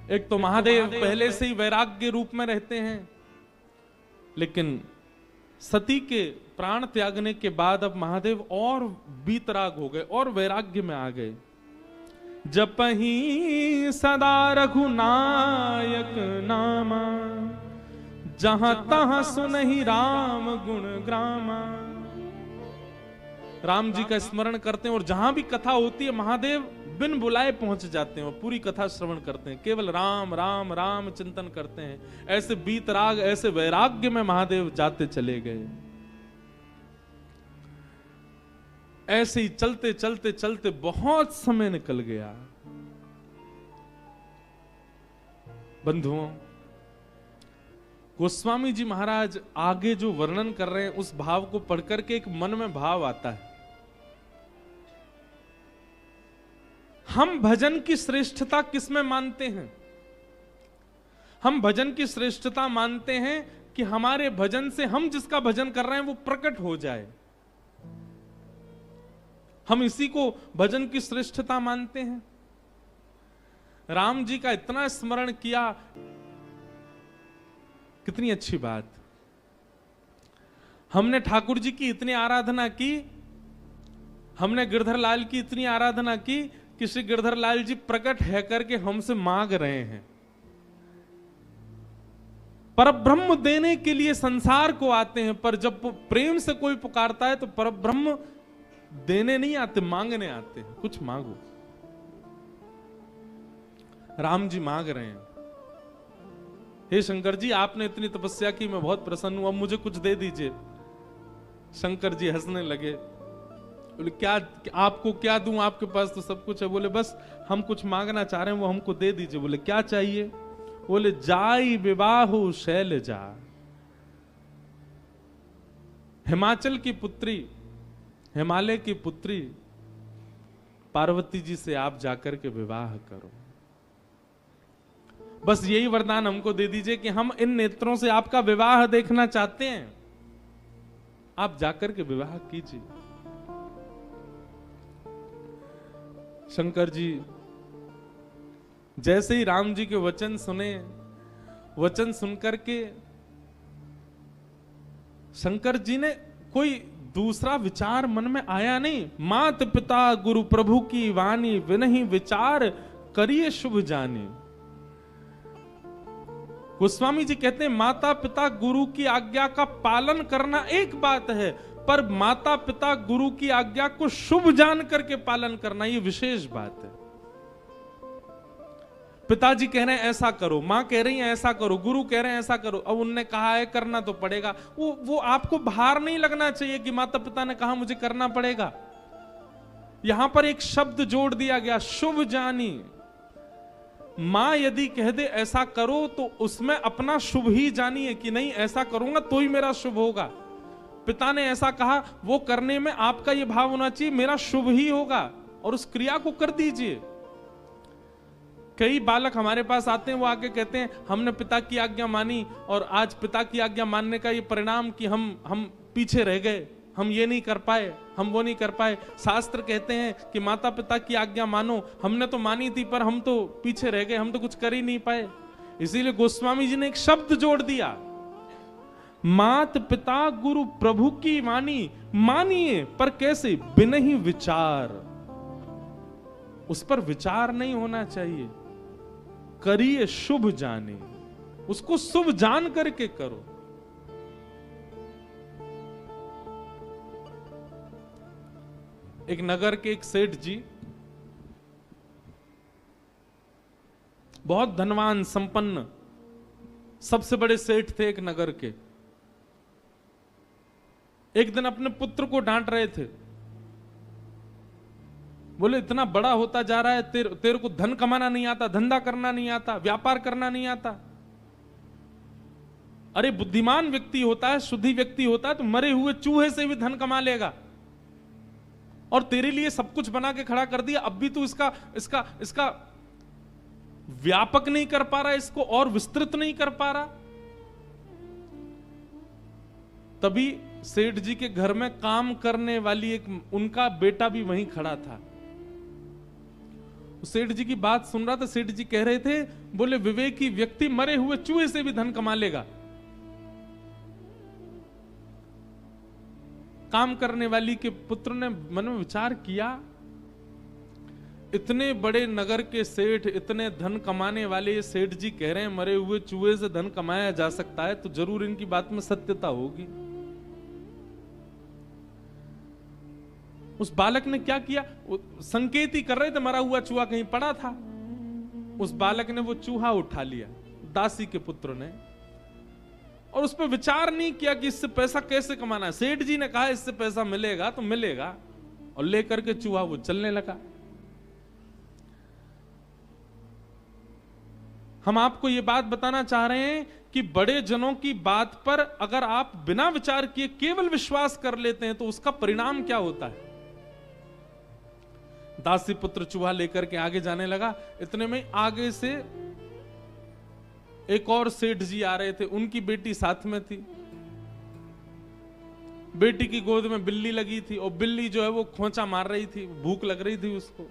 एक तो महादेव पहले से ही वैराग्य रूप में रहते हैं, लेकिन सती के प्राण त्यागने के बाद अब महादेव और बीतराग हो गए और वैराग्य में आ गए। जपहि सदा रघुनायक नामा, जहां तहां सुनहि राम गुण ग्रामा। राम जी का स्मरण करते हैं और जहां भी कथा होती है महादेव बिन बुलाए पहुंच जाते हैं और पूरी कथा श्रवण करते हैं। केवल राम राम राम चिंतन करते हैं। ऐसे बीतराग, ऐसे वैराग्य में महादेव जाते चले गए। ऐसे ही चलते चलते चलते बहुत समय निकल गया। बंधुओं, गोस्वामी जी महाराज आगे जो वर्णन कर रहे हैं उस भाव को पढ़कर के एक मन में भाव आता है। हम भजन की श्रेष्ठता किसमें मानते हैं? हम भजन की श्रेष्ठता मानते हैं कि हमारे भजन से हम जिसका भजन कर रहे हैं वो प्रकट हो जाए। हम इसी को भजन की श्रेष्ठता मानते हैं। राम जी का इतना स्मरण किया, कितनी अच्छी बात। हमने ठाकुर जी की इतनी आराधना की, हमने गिरधर लाल की इतनी आराधना की कि श्री गिरधर लाल जी प्रकट है करके हमसे मांग रहे हैं। परब्रह्म देने के लिए संसार को आते हैं, पर जब प्रेम से कोई पुकारता है तो परब्रह्म देने नहीं आते, मांगने आते हैं। कुछ मांगो। राम जी मांग रहे हैं, हे शंकर जी आपने इतनी तपस्या की, मैं बहुत प्रसन्न हूं, अब मुझे कुछ दे दीजिए। शंकर जी हंसने लगे, बोले क्या आपको क्या दूं, आपके पास तो सब कुछ है। बोले बस हम कुछ मांगना चाह रहे हैं, वो हमको दे दीजिए। बोले क्या चाहिए? बोले जाई विवाहु शैलजा, हिमाचल की पुत्री, हिमालय की पुत्री पार्वती जी से आप जाकर के विवाह करो। बस यही वरदान हमको दे दीजिए कि हम इन नेत्रों से आपका विवाह देखना चाहते हैं, आप जाकर के विवाह कीजिए। शंकर जी जैसे ही राम जी के वचन सुने, वचन सुनकर के शंकर जी ने कोई दूसरा विचार मन में आया नहीं। मात पिता गुरु प्रभु की वाणी, विनहि विचार करिए शुभ जानी। गोस्वामी जी कहते हैं माता पिता गुरु की आज्ञा का पालन करना एक बात है, पर माता पिता गुरु की आज्ञा को शुभ जान करके पालन करना ये विशेष बात है। पिताजी कह रहे हैं ऐसा करो, मां कह रही है ऐसा करो, गुरु कह रहे हैं ऐसा करो, अब उनने कहा है करना तो पड़ेगा। वो आपको भार नहीं लगना चाहिए कि माता पिता ने कहा मुझे करना पड़ेगा। यहां पर एक शब्द जोड़ दिया गया, शुभ जानी। मां यदि कह दे ऐसा करो तो उसमें अपना शुभ ही जानिए कि नहीं ऐसा करूंगा तो ही मेरा शुभ होगा। पिता ने ऐसा कहा, वो करने में आपका ये भाव होना चाहिए मेरा शुभ ही होगा, और उस क्रिया को कर दीजिए। कई बालक हमारे पास आते हैं, वो आके कहते हैं हमने पिता की आज्ञा मानी और आज पिता की आज्ञा मानने का ये परिणाम कि हम पीछे रह गए, हम ये नहीं कर पाए, हम वो नहीं कर पाए। शास्त्र कहते हैं कि माता पिता की आज्ञा मानो, हमने तो मानी थी पर हम तो पीछे रह गए, हम तो कुछ कर ही नहीं पाए। इसीलिए गोस्वामी जी ने एक शब्द जोड़ दिया, मात पिता गुरु प्रभु की वाणी। मानिए पर कैसे? बिना ही विचार, उस पर विचार नहीं होना चाहिए। करिए शुभ जाने, उसको शुभ जान करके करो। एक नगर के एक सेठ जी, बहुत धनवान संपन्न, सबसे बड़े सेठ थे एक नगर के। एक दिन अपने पुत्र को डांट रहे थे, बोले इतना बड़ा होता जा रहा है, तेरे को धन कमाना नहीं आता, धंधा करना नहीं आता, व्यापार करना नहीं आता। अरे बुद्धिमान व्यक्ति होता है, शुद्धि व्यक्ति होता है तो मरे हुए चूहे से भी धन कमा लेगा। और तेरे लिए सब कुछ बना के खड़ा कर दिया, अब भी तू इसका व्यापक नहीं कर पा रहा, इसको और विस्तृत नहीं कर पा रहा। तभी सेठ जी के घर में काम करने वाली उनका बेटा भी वहीं खड़ा था। सेठ जी की बात सुन रहा था। सेठ जी कह रहे थे, बोले विवेकी व्यक्ति मरे हुए चूहे से भी धन कमा लेगा। काम करने वाली के पुत्र ने मन में विचार किया, इतने बड़े नगर के सेठ, इतने धन कमाने वाले सेठ जी कह रहे हैं मरे हुए चूहे से धन कमाया जा सकता है, तो जरूर इनकी बात में सत्यता होगी। उस बालक ने क्या किया, संकेत ही कर रहे थे, मरा हुआ चूहा कहीं पड़ा था। उस बालक ने वो चूहा उठा लिया, दासी के पुत्र ने, और उस पर विचार नहीं किया कि इससे पैसा कैसे कमाना है। सेठ जी ने कहा इससे पैसा मिलेगा तो मिलेगा, और लेकर के चूहा वो चलने लगा। हम आपको ये बात बताना चाह रहे हैं कि बड़े जनों की बात पर अगर आप बिना विचार किए केवल विश्वास कर लेते हैं तो उसका परिणाम क्या होता है। दासी पुत्र चूहा लेकर के आगे जाने लगा। इतने में आगे से एक और सेठ जी आ रहे थे, उनकी बेटी साथ में थी। बेटी की गोद में बिल्ली लगी थी और बिल्ली जो है वो खोंचा मार रही थी, भूख लग रही थी उसको।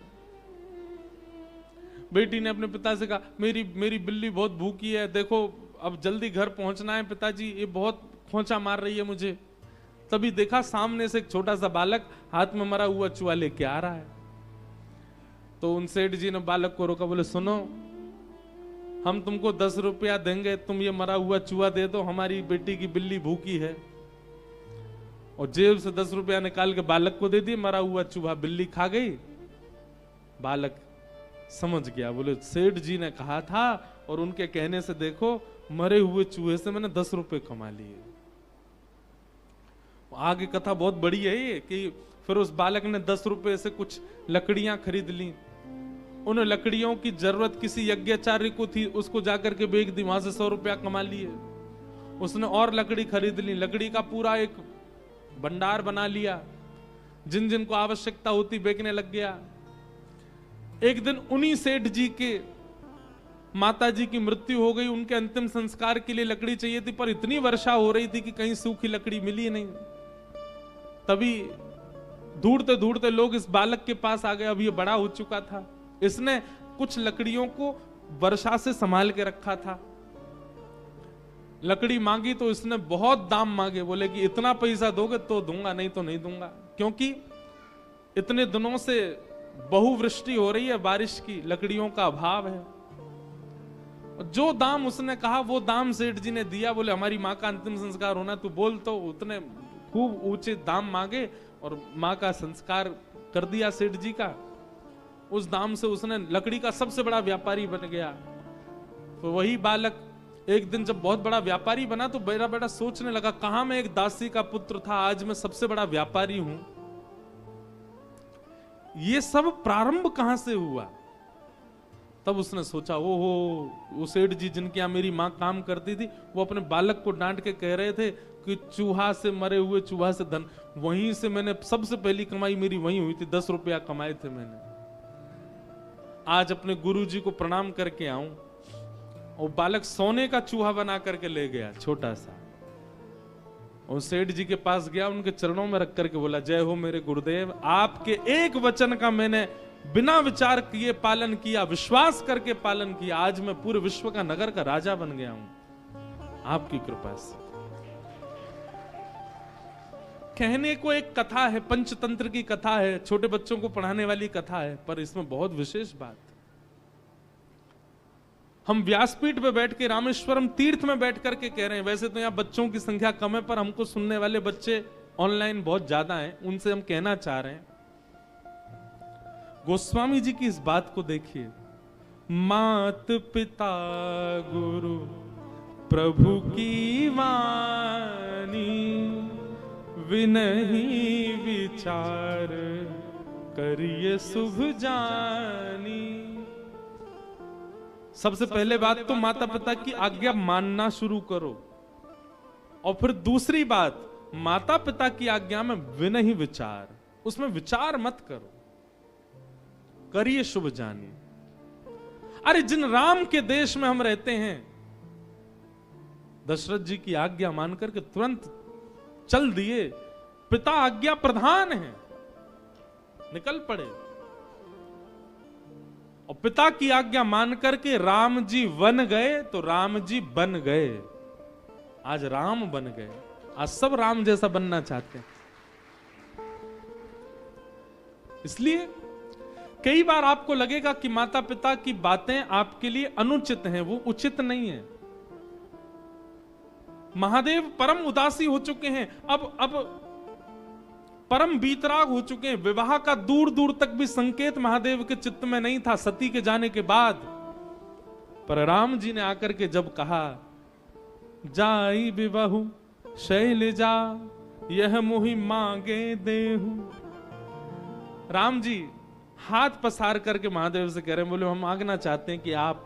बेटी ने अपने पिता से कहा, मेरी बिल्ली बहुत भूखी है, देखो अब जल्दी घर पहुंचना है पिताजी, ये बहुत खोंचा मार रही है मुझे। तभी देखा सामने से एक छोटा सा बालक हाथ में मरा हुआ चूहा लेके आ रहा है। तो उन सेठ जी ने बालक को रोका, बोले सुनो, हम तुमको 10 रुपया देंगे, तुम ये मरा हुआ चूहा दे दो, हमारी बेटी की बिल्ली भूखी है। और जेब से 10 रुपया निकाल के बालक को दे दिए, मरा हुआ चूहा बिल्ली खा गई। बालक समझ गया, बोले सेठ जी ने कहा था और उनके कहने से देखो मरे हुए चूहे से मैंने 10 रुपए कमा लिए। आगे कथा बहुत बड़ी है ये कि फिर उस बालक ने 10 रुपए से कुछ लकड़ियां खरीद ली। उन लकड़ियों की जरूरत किसी यज्ञाचार्य को थी, उसको जाकर के बेच दी, वहां से 100 रुपया कमा लिए। उसने और लकड़ी खरीद ली, लकड़ी का पूरा एक भंडार बना लिया, जिन जिन को आवश्यकता होती बेचने लग गया। एक दिन उन्हीं सेठ जी के माता जी की मृत्यु हो गई, उनके अंतिम संस्कार के लिए लकड़ी चाहिए थी, पर इतनी वर्षा हो रही थी कि कहीं सूखी लकड़ी मिली नहीं। तभी ढूंढते ढूंढते लोग इस बालक के पास आ गए। अब ये बड़ा हो चुका था, इसने कुछ लकड़ियों को वर्षा से संभाल के रखा था। लकड़ी मांगी तो इसने बहुत दाम मांगे, बोले कि इतना पैसा दोगे तो दूंगा, नहीं तो नहीं दूंगा, क्योंकि इतने दिनों से बहुवृष्टि हो रही है, बारिश की, लकड़ियों का अभाव है। जो दाम उसने कहा वो दाम सेठ जी ने दिया। बोले हमारी माँ का अंतिम संस्कार होना, तू बोल, तो उतने खूब ऊंचे दाम मांगे और माँ का संस्कार कर दिया सेठ जी का। उस दाम से उसने लकड़ी का सबसे बड़ा व्यापारी बन गया। तो वही बालक एक दिन जब बहुत बड़ा व्यापारी बना तो बेटा बेटा सोचने लगा, कहां मैं एक दासी का पुत्र था, आज मैं सबसे बड़ा व्यापारी हूं। ये सब प्रारंभ कहां से हुआ। तब उसने सोचा, ओहो, वो सेठ जी जिनके यहां मेरी मां काम करती थी, वो अपने बालक को डांट के कह रहे थे कि चूहा से, मरे हुए चूहा से धन, वहीं से मैंने सबसे पहली कमाई मेरी वहीं हुई थी, 10 रुपया कमाए थे मैंने। आज अपने गुरुजी को प्रणाम करके आऊं। और बालक सोने का चूहा बना करके ले गया, छोटा सा, और सेठ जी के पास गया, उनके चरणों में रख करके बोला, जय हो मेरे गुरुदेव, आपके एक वचन का मैंने बिना विचार किए पालन किया, विश्वास करके पालन किया, आज मैं पूरे विश्व का, नगर का राजा बन गया हूं आपकी कृपा से। कहने को एक कथा है, पंचतंत्र की कथा है, छोटे बच्चों को पढ़ाने वाली कथा है, पर इसमें बहुत विशेष बात। हम व्यासपीठ पे बैठ के, रामेश्वरम तीर्थ में बैठ करके कह रहे हैं, वैसे तो यहाँ बच्चों की संख्या कम है, पर हमको सुनने वाले बच्चे ऑनलाइन बहुत ज्यादा हैं, उनसे हम कहना चाह रहे हैं, गोस्वामी जी की इस बात को देखिए, मात पिता गुरु प्रभु की वाणी, विनही विचार करिए शुभ जानी। सबसे पहले बात तो माता पिता की आज्ञा मानना शुरू करो, और फिर दूसरी बात, माता पिता की आज्ञा में विनय विचार, उसमें विचार मत करो, करिए शुभ जानी। अरे जिन राम के देश में हम रहते हैं, दशरथ जी की आज्ञा मान करके तुरंत चल दिए, पिता आज्ञा प्रधान है, निकल पड़े, और पिता की आज्ञा मान करके राम जी वन गए तो राम जी बन गए। आज राम बन गए, आज सब राम जैसा बनना चाहते हैं। इसलिए कई बार आपको लगेगा कि माता पिता की बातें आपके लिए अनुचित हैं, वो उचित नहीं है। महादेव परम उदासी हो चुके हैं, अब परम बीतराग हो चुके हैं। विवाह का दूर दूर तक भी संकेत महादेव के चित्त में नहीं था सती के जाने के बाद। पर राम जी ने आकर के जब कहा, जाई विवाहु शैलजा यह मोहि मांगे देहु, राम जी हाथ पसार करके महादेव से कह रहे हैं, बोले हम मांगना चाहते हैं कि आप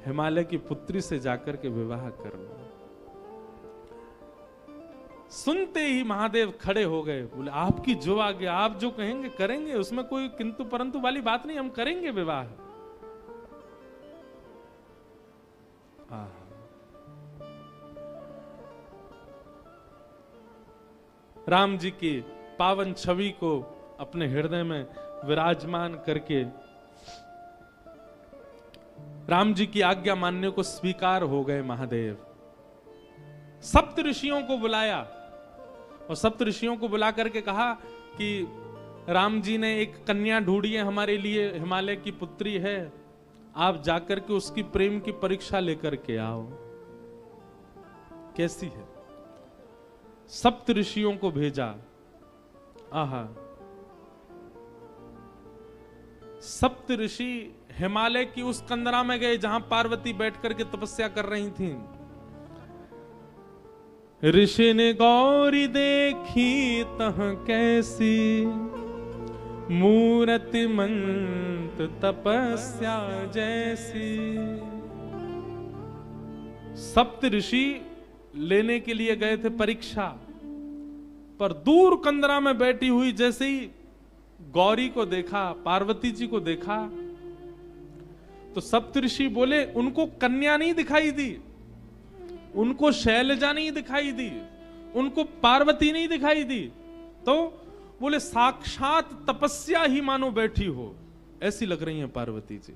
हिमालय की पुत्री से जाकर के विवाह कर लो। सुनते ही महादेव खड़े हो गए, बोले आपकी जो आगे, आप जो कहेंगे करेंगे, उसमें कोई किंतु परंतु वाली बात नहीं, हम करेंगे विवाह। राम जी की पावन छवि को अपने हृदय में विराजमान करके राम जी की आज्ञा मानने को स्वीकार हो गए महादेव। सप्त ऋषियों को बुलाया, और सप्त ऋषियों को बुला करके कहा कि राम जी ने एक कन्या ढूंढी है हमारे लिए, हिमालय की पुत्री है, आप जाकर के उसकी प्रेम की परीक्षा लेकर के आओ, कैसी है। सप्त ऋषियों को भेजा। आहा, सप्त ऋषि हिमालय की उस कंदरा में गए जहां पार्वती बैठ करके तपस्या कर रही थीं। ऋषि ने गौरी देखी तह कैसी, मूरति मंत तपस्या जैसी। सप्त ऋषि लेने के लिए गए थे परीक्षा, पर दूर कंदरा में बैठी हुई जैसे ही गौरी को देखा, पार्वती जी को देखा, तो सप्तऋषि बोले उनको कन्या नहीं दिखाई दी, उनको शैलजा नहीं दिखाई दी, उनको पार्वती नहीं दिखाई दी, तो बोले साक्षात तपस्या ही मानो बैठी हो, ऐसी लग रही हैं पार्वती जी।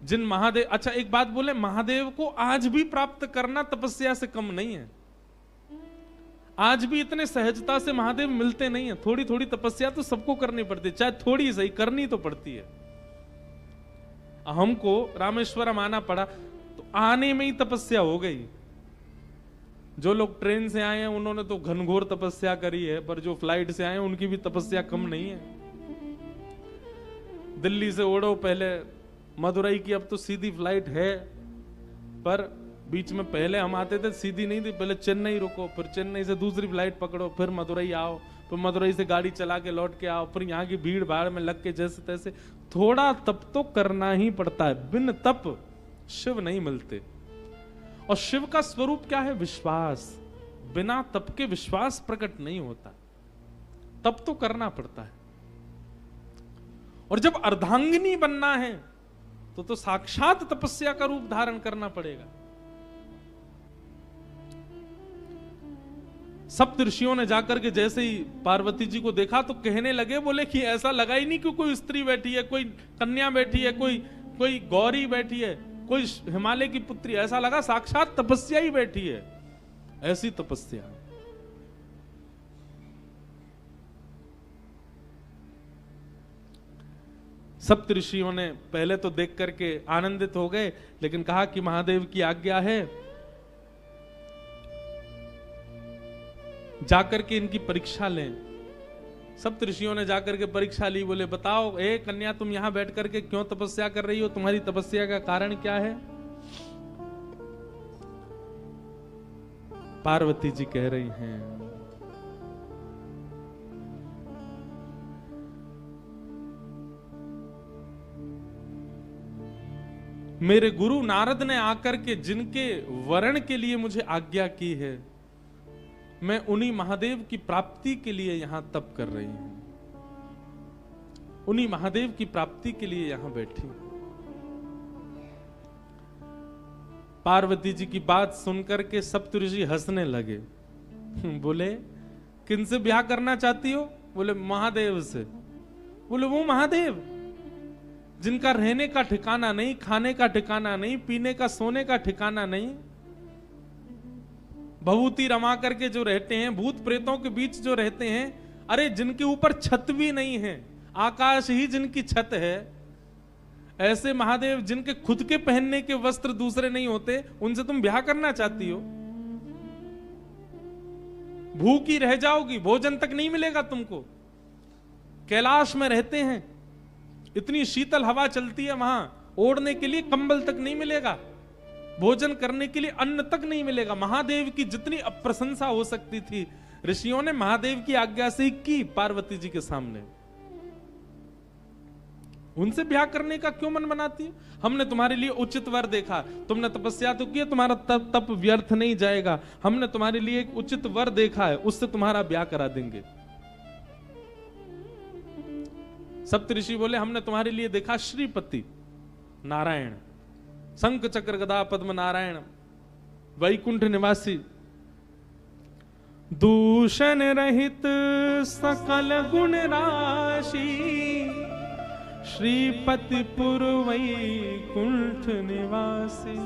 जिन महादेव, अच्छा एक बात बोले, महादेव को आज भी प्राप्त करना तपस्या से कम नहीं है। आज भी इतने सहजता से महादेव मिलते नहीं है। थोड़ी थोड़ी तपस्या तो सबको करनी पड़ती है, चाहे थोड़ी सही करनी तो पड़ती है। हमको रामेश्वरम आना पड़ा तो आने में ही तपस्या हो गई। जो लोग ट्रेन से आए हैं उन्होंने तो घनघोर तपस्या करी है, पर जो फ्लाइट से आए हैं उनकी भी तपस्या कम नहीं है। दिल्ली से उड़ो पहले मदुरई की, अब तो सीधी फ्लाइट है, पर बीच में पहले हम आते थे सीधी नहीं थी, पहले चेन्नई रुको, फिर चेन्नई से दूसरी फ्लाइट पकड़ो, फिर मदुरई आओ, फिर मदुरई से गाड़ी चला के लौट के आओ, फिर यहाँ की भीड़ भाड़ में लग के जैसे तैसे। थोड़ा तप तो करना ही पड़ता है, बिन तप शिव नहीं मिलते। और शिव का स्वरूप क्या है? विश्वास। बिना तप के विश्वास प्रकट नहीं होता, तप तो करना पड़ता है। और जब अर्धांगिनी बनना है तो साक्षात तपस्या का रूप धारण करना पड़ेगा। सप्त ऋषियों ने जाकर के जैसे ही पार्वती जी को देखा तो कहने लगे, बोले कि ऐसा लगा ही नहीं कि कोई स्त्री बैठी है, कोई कन्या बैठी है, कोई गौरी बैठी है, कोई हिमालय की पुत्री, ऐसा लगा साक्षात तपस्या ही बैठी है। ऐसी तपस्या। सप्त ऋषियों ने पहले तो देख करके आनंदित हो गए, लेकिन कहा कि महादेव की आज्ञा है, जाकर के इनकी परीक्षा लें। सप्त ऋषियों ने जाकर के परीक्षा ली। बोले बताओ ए कन्या, तुम यहां बैठ करके क्यों तपस्या कर रही हो? तुम्हारी तपस्या का कारण क्या है? पार्वती जी कह रही हैं, मेरे गुरु नारद ने आकर के जिनके वर्ण के लिए मुझे आज्ञा की है, मैं उन्हीं महादेव की प्राप्ति के लिए यहां तप कर रही हूं, उन्हीं महादेव की प्राप्ति के लिए यहां बैठी हूं। पार्वती जी की बात सुनकर के सप्तऋषि हंसने लगे। बोले किनसे ब्याह करना चाहती हो? बोले महादेव से। बोले वो महादेव जिनका रहने का ठिकाना नहीं, खाने का ठिकाना नहीं, पीने का सोने का ठिकाना नहीं, भभूति रमा करके जो रहते हैं, भूत प्रेतों के बीच जो रहते हैं, अरे जिनके ऊपर छत भी नहीं है, आकाश ही जिनकी छत है, ऐसे महादेव जिनके खुद के पहनने के वस्त्र दूसरे नहीं होते, उनसे तुम ब्याह करना चाहती हो? भूखी रह जाओगी, भोजन तक नहीं मिलेगा तुमको। कैलाश में रहते हैं, इतनी शीतल हवा चलती है वहां, ओढ़ने के लिए कंबल तक नहीं मिलेगा, भोजन करने के लिए अन्न तक नहीं मिलेगा। महादेव की जितनी अप्रशंसा हो सकती थी, ऋषियों ने महादेव की आज्ञा से ही की पार्वती जी के सामने। उनसे ब्याह करने का क्यों मन बनाती है? हमने तुम्हारे लिए उचित वर देखा, तुमने तपस्या तो की, तुम्हारा तप व्यर्थ नहीं जाएगा। हमने तुम्हारे लिए एक उचित वर देखा है, उससे तुम्हारा ब्याह करा देंगे। सप्तऋषि बोले हमने तुम्हारे लिए देखा श्रीपति नारायण, शंख चक्र गदा पद्म नारायण, वैकुंठ निवासी, दूषण रहित सकल गुण राशि, श्रीपति पुर वैकुंठ निवासी।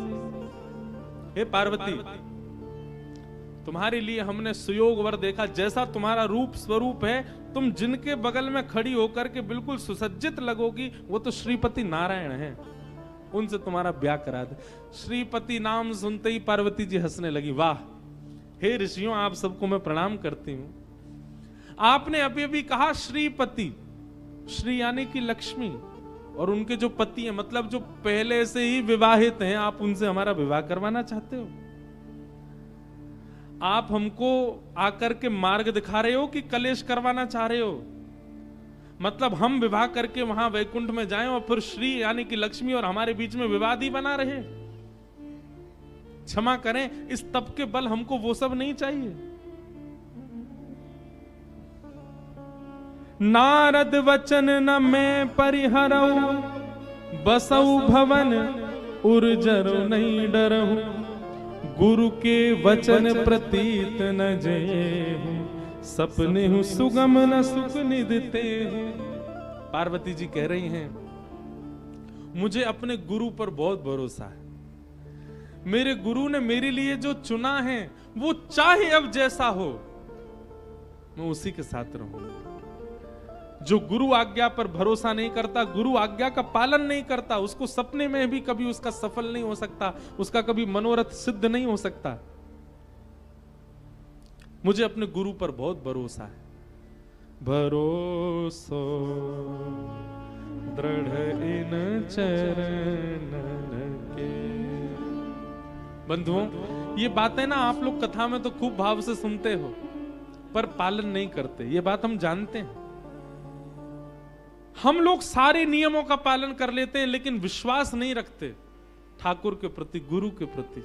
हे पार्वती, तुम्हारे लिए हमने सुयोग वर देखा, जैसा तुम्हारा रूप स्वरूप है, तुम जिनके बगल में खड़ी होकर के बिल्कुल सुसज्जित लगोगी, वो तो श्रीपति नारायण हैं, उनसे तुम्हारा ब्याह करा दे। श्रीपति नाम सुनते ही पार्वती जी हंसने लगी। वाह, हे ऋषियों, आप सबको मैं प्रणाम करती हूं। आपने अभी अभी कहा श्रीपति, श्री यानी कि लक्ष्मी, और उनके जो पति हैं, मतलब जो पहले से ही विवाहित हैं, आप उनसे हमारा विवाह करवाना चाहते हो? आप हमको आकर के मार्ग दिखा रहे हो कि कलेश करवाना चाह रहे हो? मतलब हम विवाह करके वहां वैकुंठ में जाएं और फिर श्री यानी कि लक्ष्मी और हमारे बीच में विवाद ही बना रहे? क्षमा करें, इस तप के बल हमको वो सब नहीं चाहिए। नारद वचन न मैं परिहरऊ, बसऊ भवन उर्जर नहीं डरहु, गुरु के वचन प्रतीत न जये, सपने हूं सुगम न सुख निधते हूं। पार्वती जी कह रही हैं, मुझे अपने गुरु पर बहुत भरोसा है। मेरे गुरु ने मेरे लिए जो चुना है, वो चाहे अब जैसा हो, मैं उसी के साथ रहूंगा। जो गुरु आज्ञा पर भरोसा नहीं करता, गुरु आज्ञा का पालन नहीं करता, उसको सपने में भी कभी उसका सफल नहीं हो सकता, उसका कभी मनोरथ सिद्ध नहीं हो सकता। मुझे अपने गुरु पर बहुत भरोसा है। भरोसो दृढ़ इन चरण के। बंधुओं, ये बातें ना आप लोग कथा में तो खूब भाव से सुनते हो, पर पालन नहीं करते, ये बात हम जानते हैं। हम लोग सारे नियमों का पालन कर लेते हैं, लेकिन विश्वास नहीं रखते ठाकुर के प्रति, गुरु के प्रति।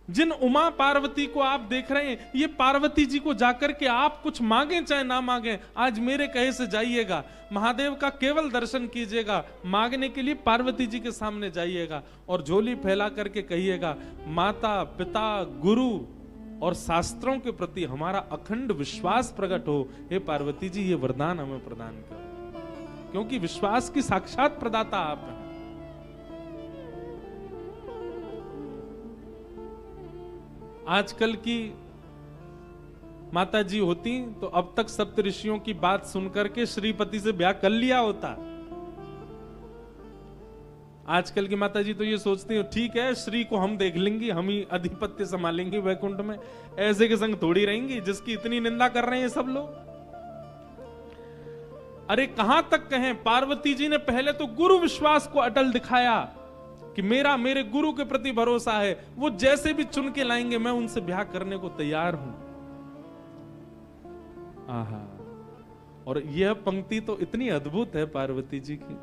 जिन उमा पार्वती को आप देख रहे हैं, ये पार्वती जी को जाकर के आप कुछ मांगे चाहे ना मांगे, आज मेरे कहे से जाइएगा, महादेव का केवल दर्शन कीजिएगा, मांगने के लिए पार्वती जी के सामने जाइएगा और झोली फैला करके कहिएगा, माता पिता गुरु और शास्त्रों के प्रति हमारा अखंड विश्वास प्रकट हो। हे पार्वती जी, ये वरदान हमें प्रदान करो, क्योंकि विश्वास की साक्षात प्रदाता आप हैं। आजकल की माता जी होती तो अब तक सप्तऋषियों की बात सुनकर के श्रीपति से ब्याह कर लिया होता। आजकल की माता जी तो ये सोचती है, ठीक है, श्री को हम देख लेंगे, हम ही अधिपत्य संभालेंगे वैकुंठ में, ऐसे के संग थोड़ी रहेंगी जिसकी इतनी निंदा कर रहे हैं सब लोग। अरे कहां तक कहें, पार्वती जी ने पहले तो गुरु विश्वास को अटल दिखाया कि मेरे गुरु के प्रति भरोसा है, वो जैसे भी चुन के लाएंगे मैं उनसे ब्याह करने को तैयार हूं। आहा, और यह पंक्ति तो इतनी अद्भुत है पार्वती जी की।